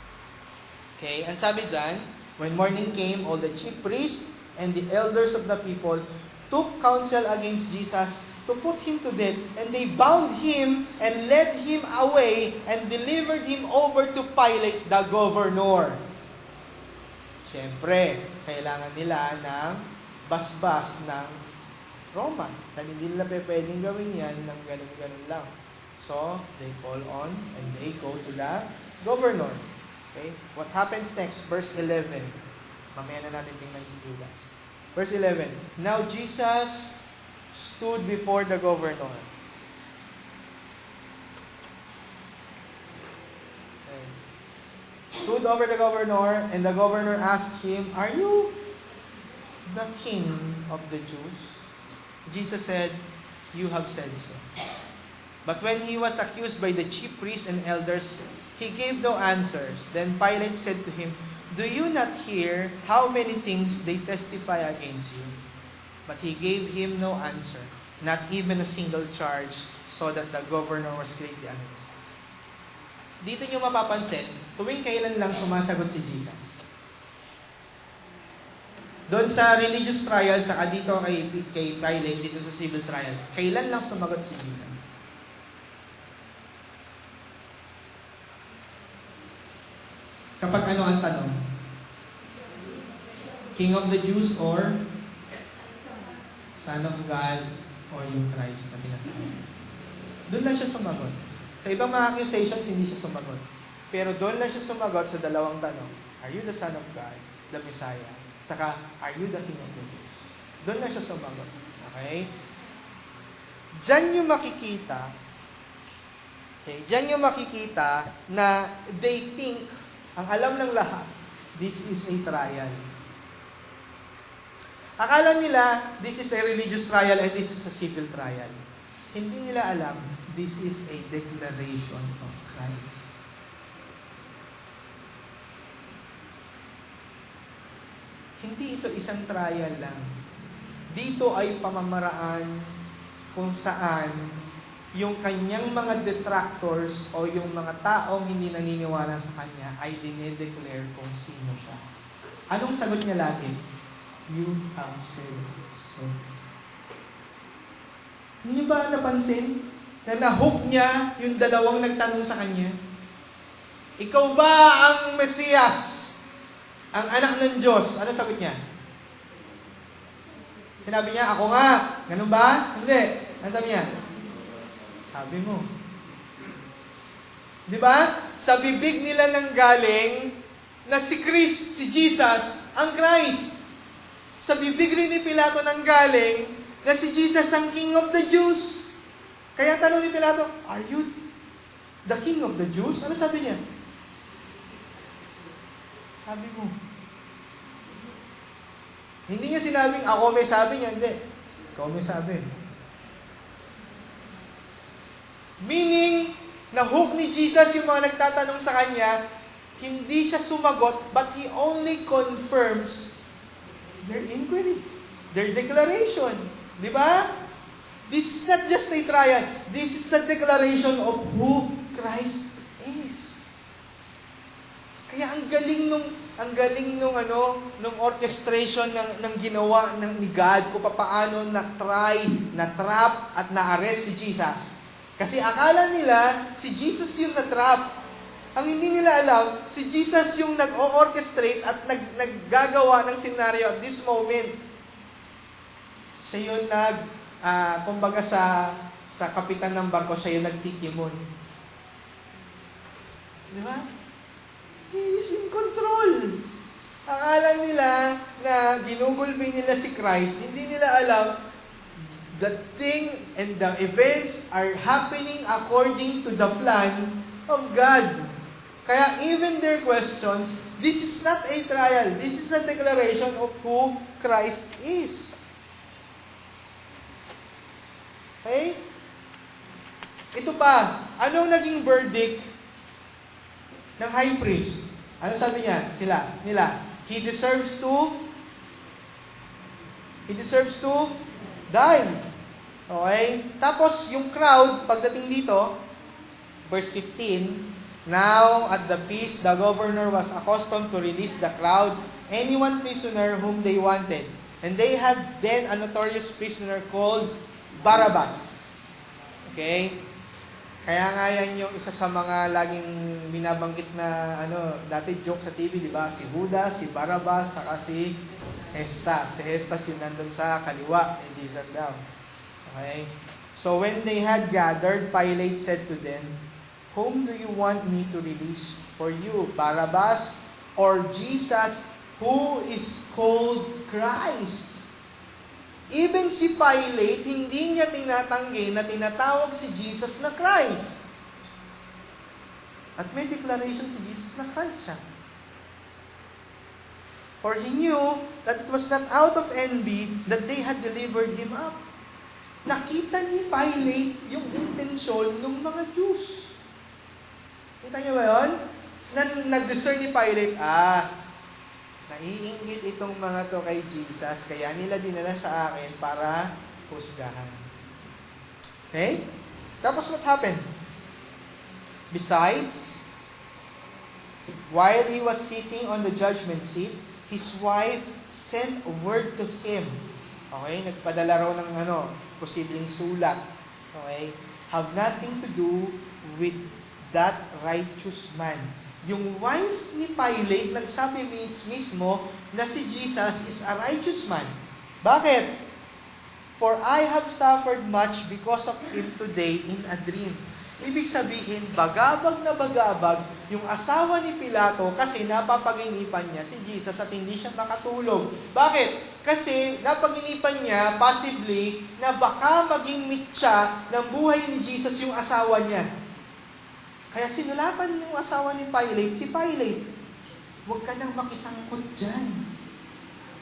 Okay? Ang sabi dyan, when morning came, all the chief priests and the elders of the people took counsel against Jesus to put him to death, and they bound him and led him away and delivered him over to Pilate, the governor. Siyempre, kailangan nila ng basbas ng Roma. Dahil hindi nila pwedeng gawin yan ng ganun-ganun lang. So, they call on and they go to the governor. Okay? What happens next? Verse 11. Mamaya na natin tingnan si Judas. Verse 11. Now Jesus stood before the governor. Okay. Stood over the governor, and the governor asked him, "Are you the king of the Jews?" Jesus said, "You have said so." But when he was accused by the chief priests and elders, he gave no answers. Then Pilate said to him, "Do you not hear how many things they testify against you?" But he gave him no answer, not even a single charge, so that the governor was greatly amazed. Dito nyo mapapansin, tuwing kailan lang sumasagot si Jesus. Doon sa religious trial, saka dito kay Pilate, dito sa civil trial, kailan lang sumagot si Jesus? Kapag ano ang tanong? King of the Jews or Son of God or yung Christ na tinatawag? Doon lang siya sumagot. Sa ibang mga accusations, hindi siya sumagot. Pero doon lang siya sumagot sa dalawang tanong. Are you the Son of God, the Messiah? Saka, are you the King of the Jews? Doon lang siya sumagot. Okay? Diyan yung makikita, na they think, ang alam ng lahat, this is a trial. Akala nila, this is a religious trial and this is a civil trial. Hindi nila alam, this is a declaration of Christ. Hindi ito isang trial lang. Dito ay pamamaraan kung saan yung kanyang mga detractors o yung mga taong hindi naniniwala sa kanya ay dinedeclare kung sino siya. Anong sagot niya lagi? You have said so. Hindi niyo ba napansin na nahook niya yung dalawang nagtanong sa kanya? Ikaw ba ang Mesiyas? Ang anak ng Diyos? Ano sagot niya? Sinabi niya, ako nga. Ganun ba? Hindi. Ano sabi niya? Sabi mo. Di ba? Sa bibig nila nang galing na si Jesus, ang Christ. Sa bibig rin ni Pilato nang galing na si Jesus ang King of the Jews. Kaya tanong ni Pilato, are you the King of the Jews? Ano sabi niya? Sabi mo. Hindi niya sinabing, ako may sabi niya. Hindi. Ikaw may sabi. Meaning, nahook ni Jesus yung mga nagtatanong sa kanya, hindi siya sumagot, but he only confirms their inquiry, their declaration. Di ba? This is not just a trial. This is a declaration of who Christ is. Kaya ang galing nung orchestration ng ginawa ni God kung paano na-trap at na-arrest si Jesus. Kasi akala nila si Jesus yung na-trap. Ang hindi nila alam, si Jesus yung nag-o-orchestrate at naggagawa ng senaryo at this moment. Siya yung kumbaga sa kapitan ng bangko, siya yung nagtitimon. Di ba? He is in control. Akala nila na ginugulpi nila si Christ, hindi nila alam the thing and the events are happening according to the plan of God. Kaya even their questions, this is not a trial. This is a declaration of who Christ is. Okay? Ito pa, anong naging verdict ng high priest? Ano sabi niya? Nila. He deserves to die. Okay? Tapos, yung crowd, pagdating dito, verse 15, now, at the feast, the governor was accustomed to release the crowd, anyone prisoner whom they wanted. And they had then a notorious prisoner called Barabbas. Okay? Kaya nga yan yung isa sa mga laging binabanggit na dati joke sa TV, di ba? Si Judas, si Barabbas, saka si Hestas. Si Hestas yung nandun sa kaliwa ni Jesus daw. Okay? So when they had gathered, Pilate said to them, whom do you want me to release for you? Barabbas or Jesus who is called Christ? Even si Pilate, hindi niya tinatanggi na tinatawag si Jesus na Christ. At may declaration si Jesus na Christ siya. For he knew that it was not out of envy that they had delivered him up. Nakita ni Pilate yung intensyon ng mga Jews. Kita niyo ba yun? Nag-discern ni Pilate, naiinggit itong mga to kay Jesus, kaya nila dinala sa akin para husgahan. Okay? Tapos what happened? Besides, while he was sitting on the judgment seat, his wife sent word to him. Okay? Nagpadala raw ng posibleng sulat. Okay? Have nothing to do with that righteous man. Yung wife ni Pilate, nagsabi mismo na si Jesus is a righteous man. Bakit? For I have suffered much because of him today in a dream. Ibig sabihin, bagabag na bagabag yung asawa ni Pilato kasi napapaginipan niya si Jesus at hindi siya makatulog. Bakit? Kasi napaginipan niya, possibly, na baka maging mitya ng buhay ni Jesus yung asawa niya. Kaya sinulatan yung asawa ni Pilate, si Pilate, huwag ka nang makisangkot dyan.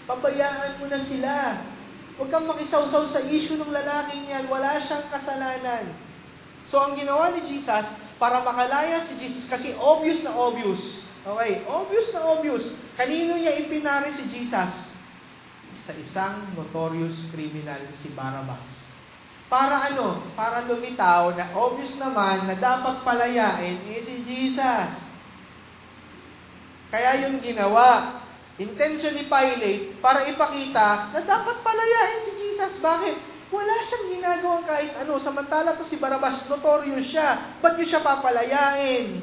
Pabayaan mo na sila. Huwag kang makisawsaw sa issue ng lalaking yan. Wala siyang kasalanan. So, ang ginawa ni Jesus, para makalaya si Jesus, kasi obvious na obvious. Okay, obvious na obvious. Kanino niya ipinari si Jesus? Sa isang notorious criminal, si Barabbas. Para ano? Para lumitaw na obvious naman na dapat palayain si Jesus. Kaya yung ginawa, intention ni Pilate para ipakita na dapat palayain si Jesus. Bakit? Wala siyang ginagawang kahit ano. Samantala to si Barabbas, notorious siya. Ba't niyo siya papalayain?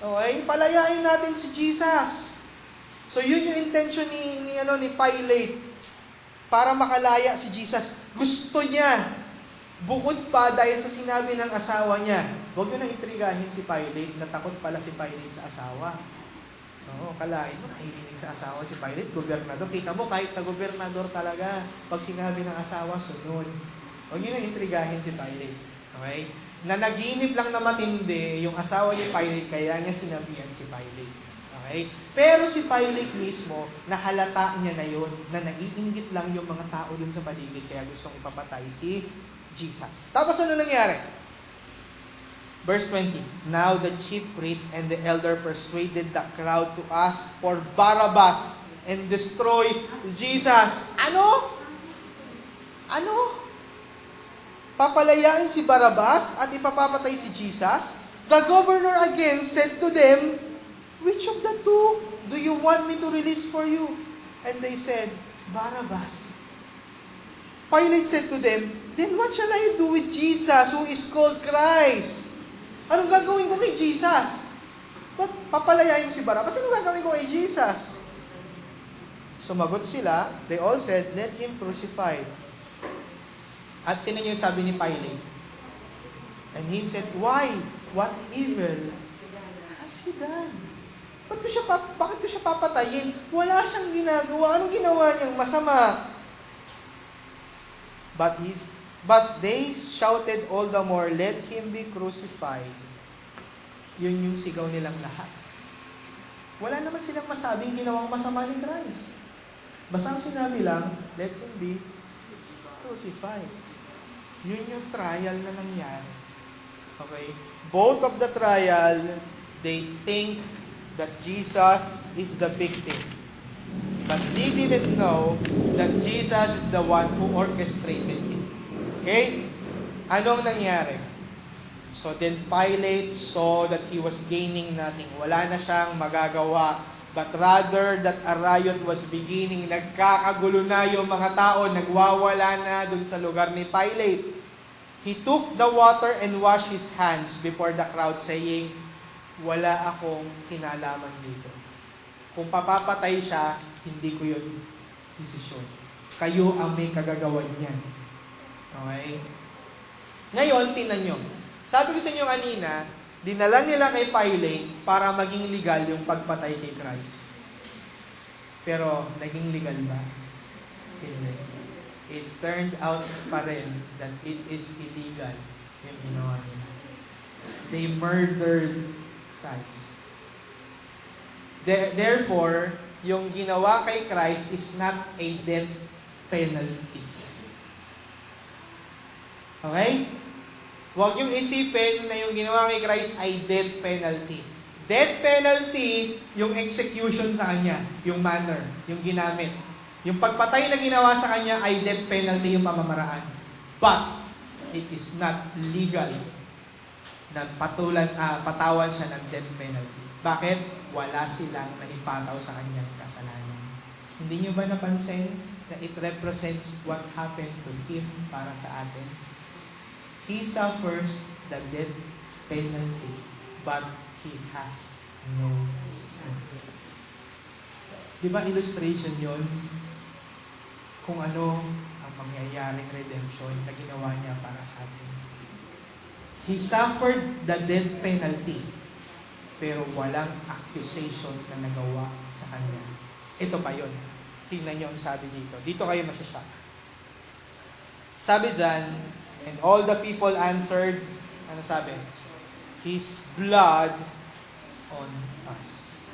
Okay? Palayain natin si Jesus. So yun yung intention ni Pilate para makalaya si Jesus. Gusto niya. Bukod pa dahil sa sinabi ng asawa niya. Huwag niyo nang intrigahin si Pilate na takot pala si Pilate sa asawa. Oo, kalain mo, nahihinig sa asawa si Pilate, gobernador. Kita mo, kahit na gobernador talaga, pag sinabi ng asawa, sunod. Huwag niyo nang intrigahin si Pilate. Okay? Na naginip lang na matindi yung asawa ni Pilate, kaya niya sinabihan si Pilate. Okay? Pero si Pilate mismo, nahalata niya na yun, na naiinggit lang yung mga tao dun sa paligid, kaya gustong ipapatay si Jesus. Tapos ano nangyari? Verse 20, now the chief priest and the elder persuaded the crowd to ask for Barabbas and destroy Jesus. Ano? Papalayain si Barabbas at ipapapatay si Jesus? The governor again said to them, which of the two do you want me to release for you? And they said, Barabbas. Pilate said to them, then what shall I do with Jesus who is called Christ? Anong gagawin ko kay Jesus? Ba't papalayain si Barabbas? Anong gagawin ko kay Jesus? Sumagot sila, they all said, let him crucify. At tinan niyo yung sabi ni Pilate. And he said, why? What evil has he done? Bakit ko siya papatayin? Wala siyang ginagawa. Anong ginawa niyang masama? But they shouted all the more, let him be crucified. Yun yung sigaw nilang lahat. Wala naman silang masabing ginawang masama ni Christ. Basta ang sinabi lang, let him be crucified. Yun yung trial na nangyari. Okay? Both of the trial, they think that Jesus is the victim. But they didn't know that Jesus is the one who orchestrated it. Okay? Anong nangyari? So then Pilate saw that he was gaining nothing. Wala na siyang magagawa. But rather that a riot was beginning. Nagkakagulo na yung mga tao. Nagwawala na dun sa lugar ni Pilate. He took the water and washed his hands before the crowd saying, wala akong kinalaman dito. Kung papapatay siya, hindi ko yun desisyon. Kayo ang may kagagawan niyan. Okay? Ngayon, tingnan nyo. Sabi ko sa inyo kanina, dinala nila kay Pilate para maging legal yung pagpatay kay Christ. Pero, naging legal ba? Hindi. It turned out pa rin that it is illegal yung ginawa nila. They murdered Christ. Therefore, yung ginawa kay Christ is not a death penalty. Okay? Huwag yung isipin na yung ginawa kay Christ ay death penalty. Death penalty, yung execution sa Kanya, yung manner, yung ginamit. Yung pagpatay na ginawa sa Kanya ay death penalty yung pamamaraan. But, it is not legal na patawan siya ng death penalty. Bakit? Wala silang naipataw sa Kanyang kasalanan. Hindi nyo ba napansin na it represents what happened to Him para sa atin? He suffers the death penalty, but He has no sin. Di ba illustration yon kung ano ang mangyayaring redemption na ginawa niya para sa atin? He suffered the death penalty, pero walang accusation na nagawa sa Kanya. Ito pa yon. Tingnan niyo ang sabi dito. Dito kayo masyashock. Sabi dyan, and all the people answered, ano sabi? His blood on us.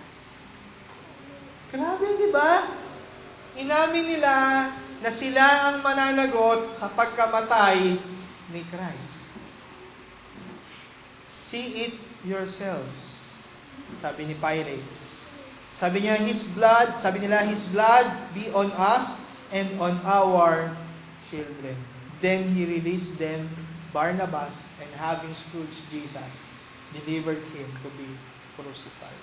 Grabe, di ba? Inamin nila na sila ang mananagot sa pagkamatay ni Christ. See it yourselves. Sabi ni Pilate. Sabi niya, sabi nila, His blood be on us and on our children. Then He released them, Barnabas, and having scourged Jesus, delivered Him to be crucified.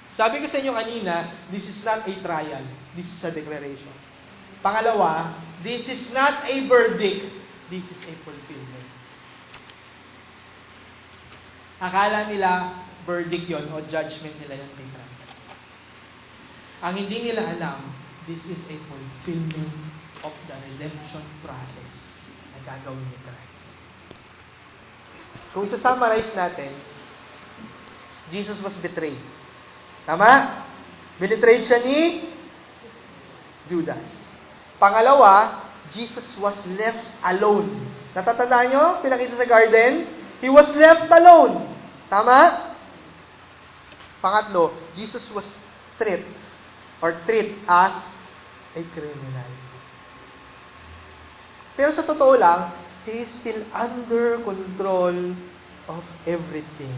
Sabi ko sa inyo kanina, this is not a trial. This is a declaration. Pangalawa, this is not a verdict. This is a fulfillment. Akala nila verdict yon o judgment nila yung kay Christ. Ang hindi nila alam, this is a fulfillment of the redemption process na gagawin ni Christ. Kung isa-summarize natin, Jesus was betrayed. Tama? Betrayed siya ni Judas. Pangalawa, Jesus was left alone. Natatandaan nyo? Pinakita sa garden? He was left alone. Tama? Pangatlo, Jesus was treated as a criminal. Pero sa totoo lang, He is still under control of everything.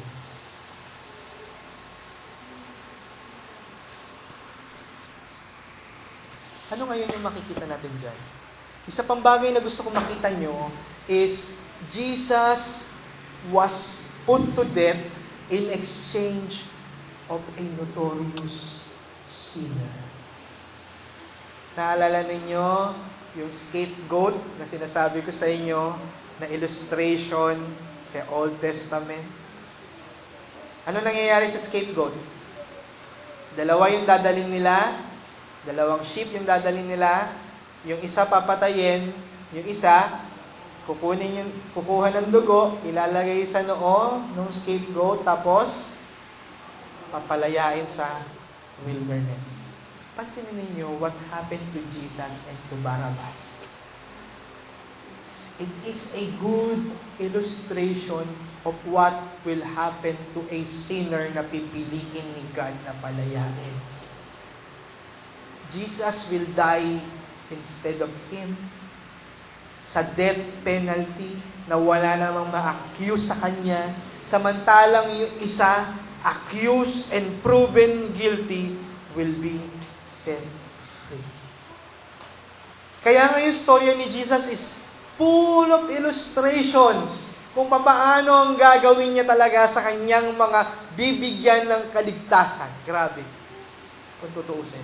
Ano ngayon yung makikita natin dyan? Isa pang bagay na gusto kong makita nyo is Jesus was put to death in exchange of a notorious sinner. Naalala ninyo yung scapegoat na sinasabi ko sa inyo na illustration sa Old Testament? Ano nangyayari sa scapegoat? Dalawa yung dadalhin nila, dalawang sheep yung dadalhin nila, yung isa papatayin, yung isa kukuha ng dugo, ilalagay sa noo ng scapegoat, tapos papalayain sa wilderness. Pansinin ninyo what happened to Jesus and to Barabbas. It is a good illustration of what will happen to a sinner na pipiliin ni God na palayain. Jesus will die instead of him sa death penalty na wala namang ma-accuse sa kanya, samantalang yung isa accused and proven guilty will be set free. Kaya nga yung storya ni Jesus is full of illustrations kung paano ang gagawin niya talaga sa kanyang mga bibigyan ng kaligtasan. Grabe. Kung tutuusin.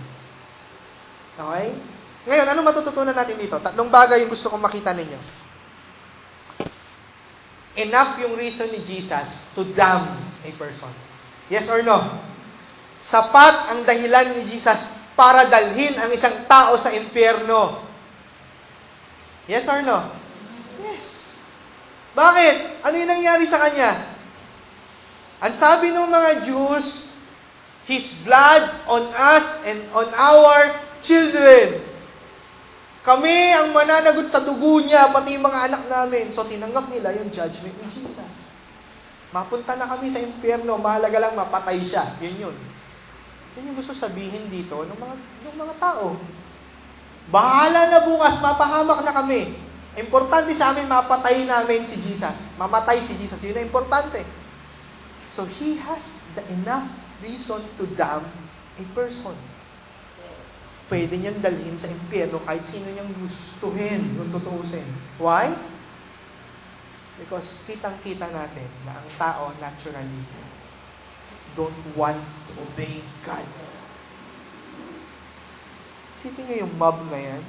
Okay? Ngayon, ano matututunan natin dito? Tatlong bagay yung gusto kong makita ninyo. Enough yung reason ni Jesus to damn a person. Yes or no? Sapat ang dahilan ni Jesus para dalhin ang isang tao sa impyerno. Yes or no? Yes. Bakit? Ano yung nangyari sa kanya? Ang sabi ng mga Jews, His blood on us and on our children. Kami ang mananagot sa dugo niya, pati yung mga anak namin. So, tinanggap nila yung judgment ni Jesus. Mapunta na kami sa impyerno, mahalaga lang mapatay siya. Yun yun. Yun yung gusto sabihin dito ng mga tao. Bahala na bukas, mapahamak na kami. Importante sa amin, mapatay namin si Jesus. Mamatay si Jesus. Yun ang importante. So, He has the enough reason to damn a person. Pwede niyang dalhin sa impyerno kahit sino niyang gustuhin kung tutuusin. Why? Because kitang-kita natin na ang tao naturally don't want to obey God. Isipin niyo yung mob na yan.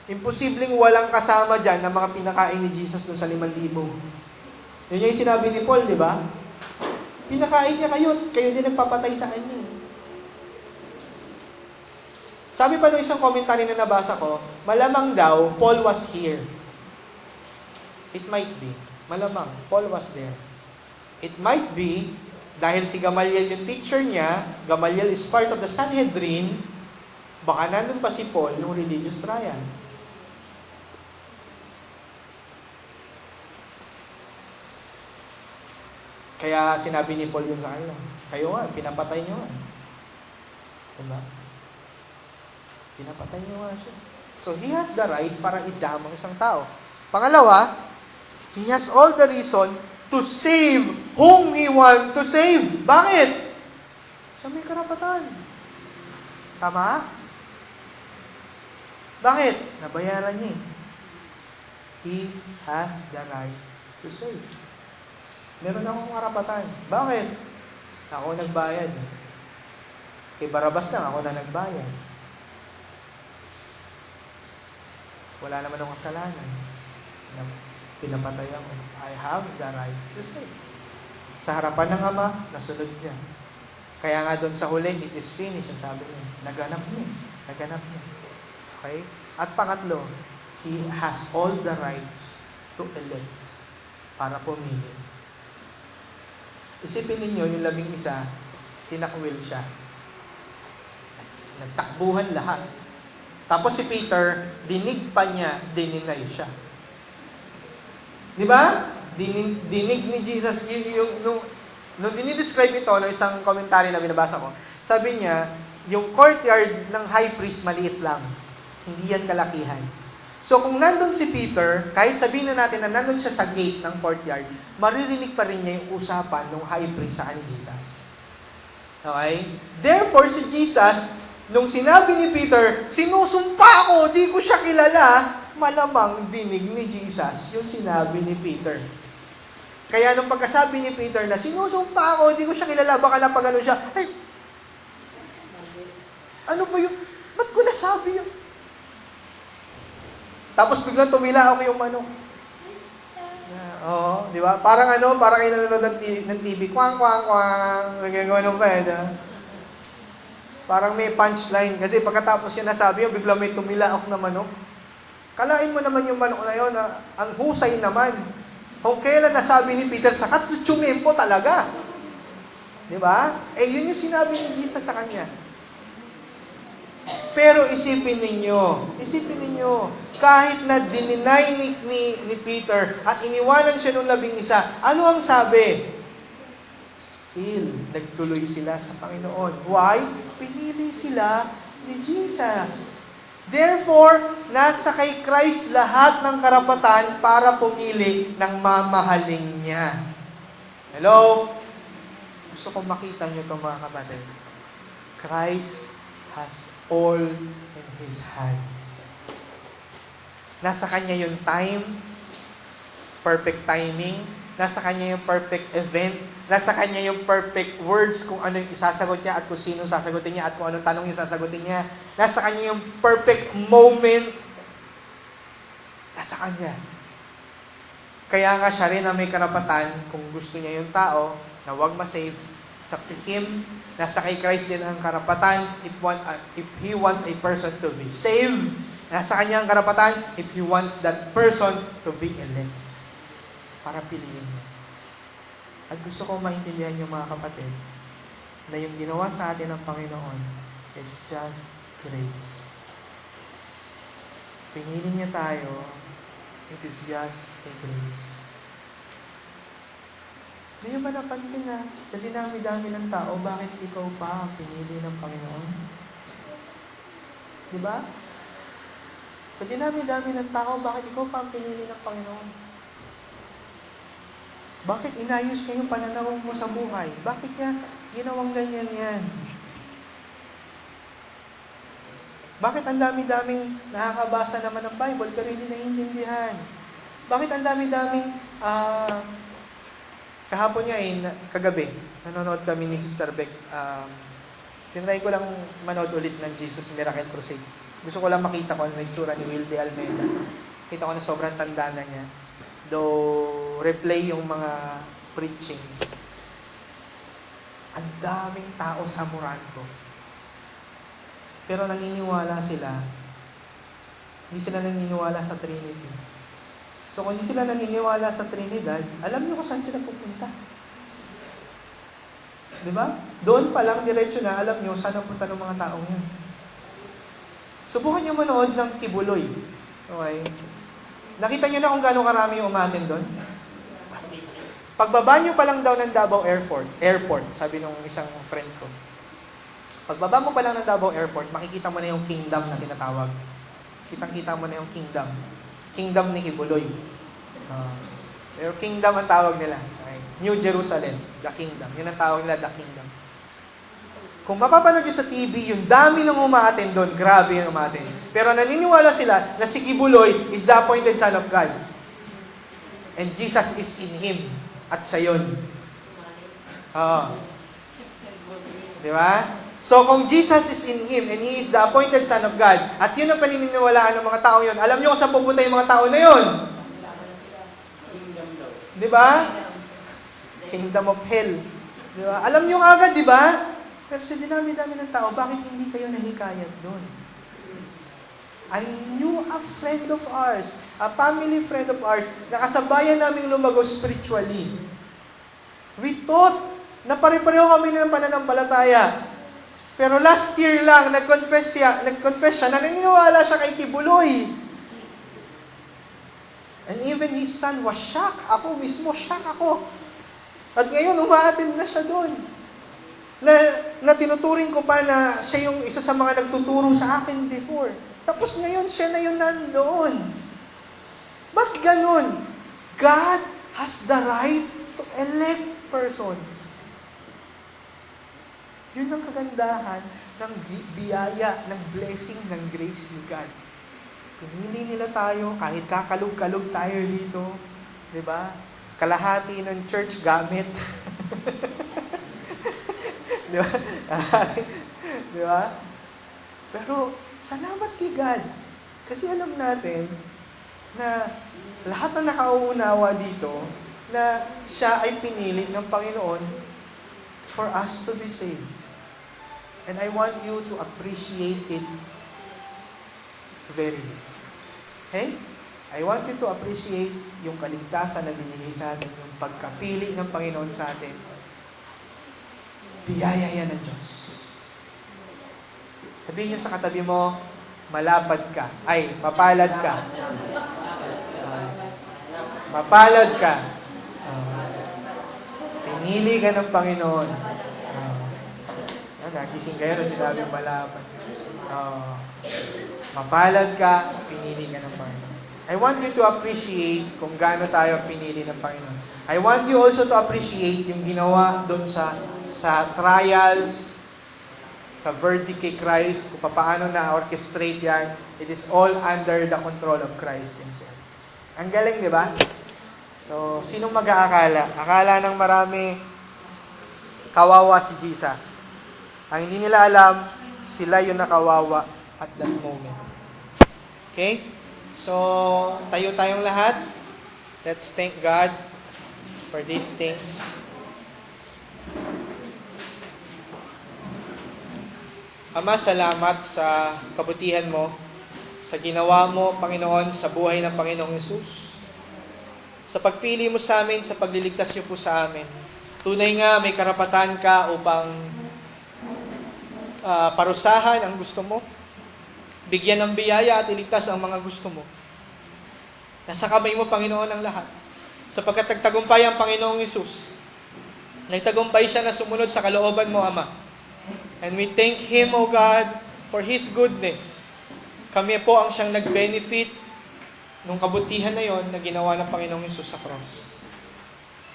Imposibleng walang kasama dyan na mga pinakain ni Jesus dun sa 5,000. Yun yung sinabi ni Paul, di ba? Pinakain niya kayo din nagpapatay sa kanya. Sabi pa nung isang commentary na nabasa ko, malamang daw, Paul was here. It might be. Malamang, Paul was there. It might be, dahil si Gamaliel yung teacher niya, Gamaliel is part of the Sanhedrin, baka nandun pa si Paul yung religious trial. Kaya sinabi ni Paul yung sa kanila, kayo nga, pinapatay niyo nga. Diba? Pinapatay niyo nga siya. So, he has the right para idam ang isang tao. Pangalawa, he has all the reason to save whom he want to save. Bakit? Siya may karapatan. Tama? Bakit? Nabayaran niya. He has the right to save. Meron akong karapatan. Bakit? Ako nagbayad. Kay Barabas lang, ako na nagbayad. Wala naman akong kasalanan. Pinapatay ako. I have the right to save. Sa harapan ng Ama, nasunod niya. Kaya nga doon sa huli, it is finished. Ang sabi niya, naganap niya. Okay? At pangatlo, he has all the rights to elect para pumili. Isipin ninyo, yung 11, tinakwil siya. Nagtakbuhan lahat. Tapos si Peter, dinig pa niya, dininay siya. Di ba? Dinig ni Jesus, nung dinidescribe ito, no, isang commentary na binabasa ko, sabi niya, yung courtyard ng high priest maliit lang. Hindi yan kalakihan. So kung nandun si Peter, kahit sabihin na natin na nandun siya sa gate ng courtyard, maririnig pa rin niya yung usapan ng high priest sa kanya Jesus. Okay? Therefore, si Jesus, nung sinabi ni Peter, sinusumpa ako, di ko siya kilala, malamang dinig ni Jesus yung sinabi ni Peter. Kaya nung pagkasabi ni Peter na sinusumpa ako, di ko siya kilala, baka napagano siya, ay, ano ba yung, ba't ko nasabi yun? Tapos biglang tumila ako yung manok. Oo, di ba? Parang kayo nanonood ng TV, kwang, kwang, kwang, nagagawa pa Parang may punchline. Kasi pagkatapos yun nasabi yun, biglang may tumila ako na manok. Kalain mo naman yung manok na yun, ang husay naman. Kung kailan nasabi ni Peter, sa katutsungin po talaga. Di ba? Yun yung sinabi ni Jesus sa kanya. Pero isipin ninyo, kahit na dininay ni Peter at iniwanan siya nung 11, ano ang sabi? Still, nagtuloy sila sa Panginoon. Why? Pinili sila ni Jesus. Therefore, nasa kay Christ lahat ng karapatan para pumili ng mamahaling niya. Hello? Gusto kong makita niyo ito mga kapatid. Christ has all in His hands. Nasa Kanya yung time, perfect timing, nasa Kanya yung perfect event, nasa Kanya yung perfect words kung ano yung isasagot niya at kung sino sasagutin niya at kung anong tanong yung sasagutin niya. Nasa Kanya yung perfect moment. Nasa Kanya. Kaya nga siya rin na may karapatan kung gusto niya yung tao na huwag masave, it's up to Him. Nasa kay Christ din ang karapatan if He wants a person to be saved. Nasa Kanya ang karapatan if He wants that person to be elect. Para piliin niya. At gusto ko maintindihan yung mga kapatid na yung ginawa sa atin ng Panginoon is just grace. Pinili niya tayo, it is just a grace. Hindi ba napansin na sa dinami-dami ng tao, bakit ikaw pa ang pinili ng Panginoon? Di ba? Sa Sa dinami-dami ng tao, bakit ikaw pa ang pinili ng Panginoon? Bakit inayos niya yung pananaw mo sa buhay? Bakit niya ginawang ganyan yan? Bakit ang dami-daming nakakabasa naman ng Bible pero hindi naiintindihan? Bakit ang dami-daming kahapon nga kagabi, nanonood kami ni Sister Beck. Tinry ko lang manood ulit ng Jesus Miracle Crusade. Gusto ko lang makita ko ano yung itsura ni Will de Almeida. Kita ko na sobrang tanda na niya. Though replay yung mga preachings. Ang daming tao sa Moranto. Pero naniniwala sila, hindi sila naniniwala sa Trinity. So kung hindi sila naniniwala sa Trinidad, alam niyo kung saan sila pupunta. Diba? Doon pa lang, diretso na, alam niyo saan napunta ng mga taong yan. Subukan niyo manood ng Kibuloy. Okay? Nakita niyo na kung gaano karami yung umatin doon? Pagbaba niyo pa lang daw ng Davao Airport, sabi nung isang friend ko. Pagbaba mo pa lang ng Davao Airport, makikita mo na yung kingdom na tinatawag. Kitang-kita mo na yung kingdom. Kingdom ni Kibuloy. Pero kingdom ang tawag nila. Okay? New Jerusalem, the kingdom. Yun ang tawag nila, the kingdom. Kung mapapanood nyo sa TV, yung dami ng umaatin doon, grabe yung umaatin. Pero naniniwala sila na si Kibuloy is the appointed Son of God. And Jesus is in Him. At siya yun. Di ba? So kung Jesus is in Him and He is the appointed Son of God, at yun ang paniniwalaan ng mga tao yun, alam nyo kung saan pupunta yung mga tao na yun? Di ba? Kingdom of Hell. Di ba? Alam nyo agad, di ba? Pero sa dinami-dami ng tao, bakit hindi kayo nahikayat doon? I knew a friend of ours, a family friend of ours, na kasabayan naming lumago spiritually. We thought na pare-pareho kami ng pananampalataya. Pero last year lang, nag-confess siya na naniniwala siya kay Kibuloy. And even his son was shocked. Ako mismo, shocked ako. At ngayon, umaattend na siya doon. Na tinuturing ko pa na siya yung isa sa mga nagtuturo sa akin before. Tapos ngayon, siya na yung nandoon. Ba't ganun? God has the right to elect persons. Yun ang kagandahan ng biyaya, ng blessing, ng grace ni God. Pinili nila tayo, kahit kakalog-kalog tayo dito. Diba? Kalahati ng church gamit. Diba? Diba? Pero, salamat kay God. Kasi alam natin na lahat na nakauunawa dito, na siya ay pinili ng Panginoon for us to be saved. And I want you to appreciate it very much. Okay? I want you to appreciate yung kaligtasan na binigay sa atin, yung pagkapili ng Panginoon sa atin. Biyaya yan ng Diyos. Sabihin niyo sa katabi mo, malapad ka. Ay, mapalad ka. Mapalad ka. Pinili ka ng Panginoon. Nagising kayo na sinabing malapad. Mapalad ka, pinili ka ng Panginoon. I want you to appreciate kung gaano tayo pinili ng Panginoon. I want you also to appreciate yung ginawa doon sa trials, sa verdict kay Christ, kung paano na-orchestrate yan. It is all under the control of Christ Himself. Ang galing, di ba? So, sinong mag-aakala? Akala ng marami, kawawa si Jesus. Ang hindi nila alam, sila yung nakawawa at that moment. Okay? So, tayo tayong lahat. Let's thank God for these things. Ama, salamat sa kabutihan mo, sa ginawa mo, Panginoon, sa buhay ng Panginoong Hesus. Sa pagpili mo sa amin, sa pagliligtas niyo po sa amin. Tunay nga, may karapatan ka upang parusahan ang gusto mo. Bigyan ng biyaya at iligtas ang mga gusto mo. Nasa kamay mo, Panginoon, ang lahat. Sapagkat nagtagumpay ang Panginoong Hesus. Nagtagumpay siya na sumunod sa kalooban mo, Ama. And we thank Him, O God, for His goodness. Kami po ang siyang nag-benefit nung kabutihan na yon na ginawa ng Panginoong Hesus sa cross.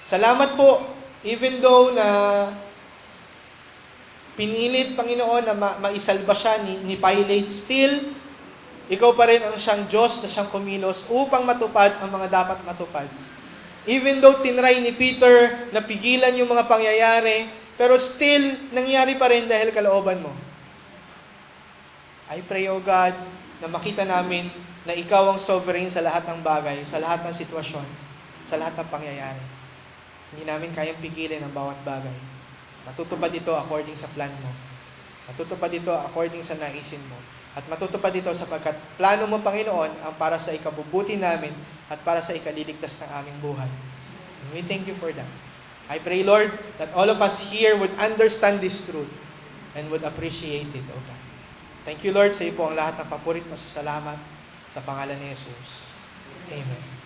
Salamat po, even though na pinilit, Panginoon, na maisalba siya ni Pilate, still, ikaw pa rin ang siyang Diyos na siyang kumilos upang matupad ang mga dapat matupad. Even though tinry ni Peter na pigilan yung mga pangyayari, pero still, nangyari pa rin dahil kalooban mo. I pray, O God, na makita namin na ikaw ang sovereign sa lahat ng bagay, sa lahat ng sitwasyon, sa lahat ng pangyayari. Hindi namin kayang pigilan ang bawat bagay. Matutupad ito according sa plan mo. Matutupad ito according sa naisin mo. At matutupad ito sapagkat plano mo, Panginoon, ang para sa ikabubuti namin at para sa ikaliligtas ng aming buhay. And we thank you for that. I pray, Lord, that all of us here would understand this truth and would appreciate it, O God. Thank you, Lord, sa iyo po ang lahat ng papurit masasalamat sa pangalan ni Jesus. Amen.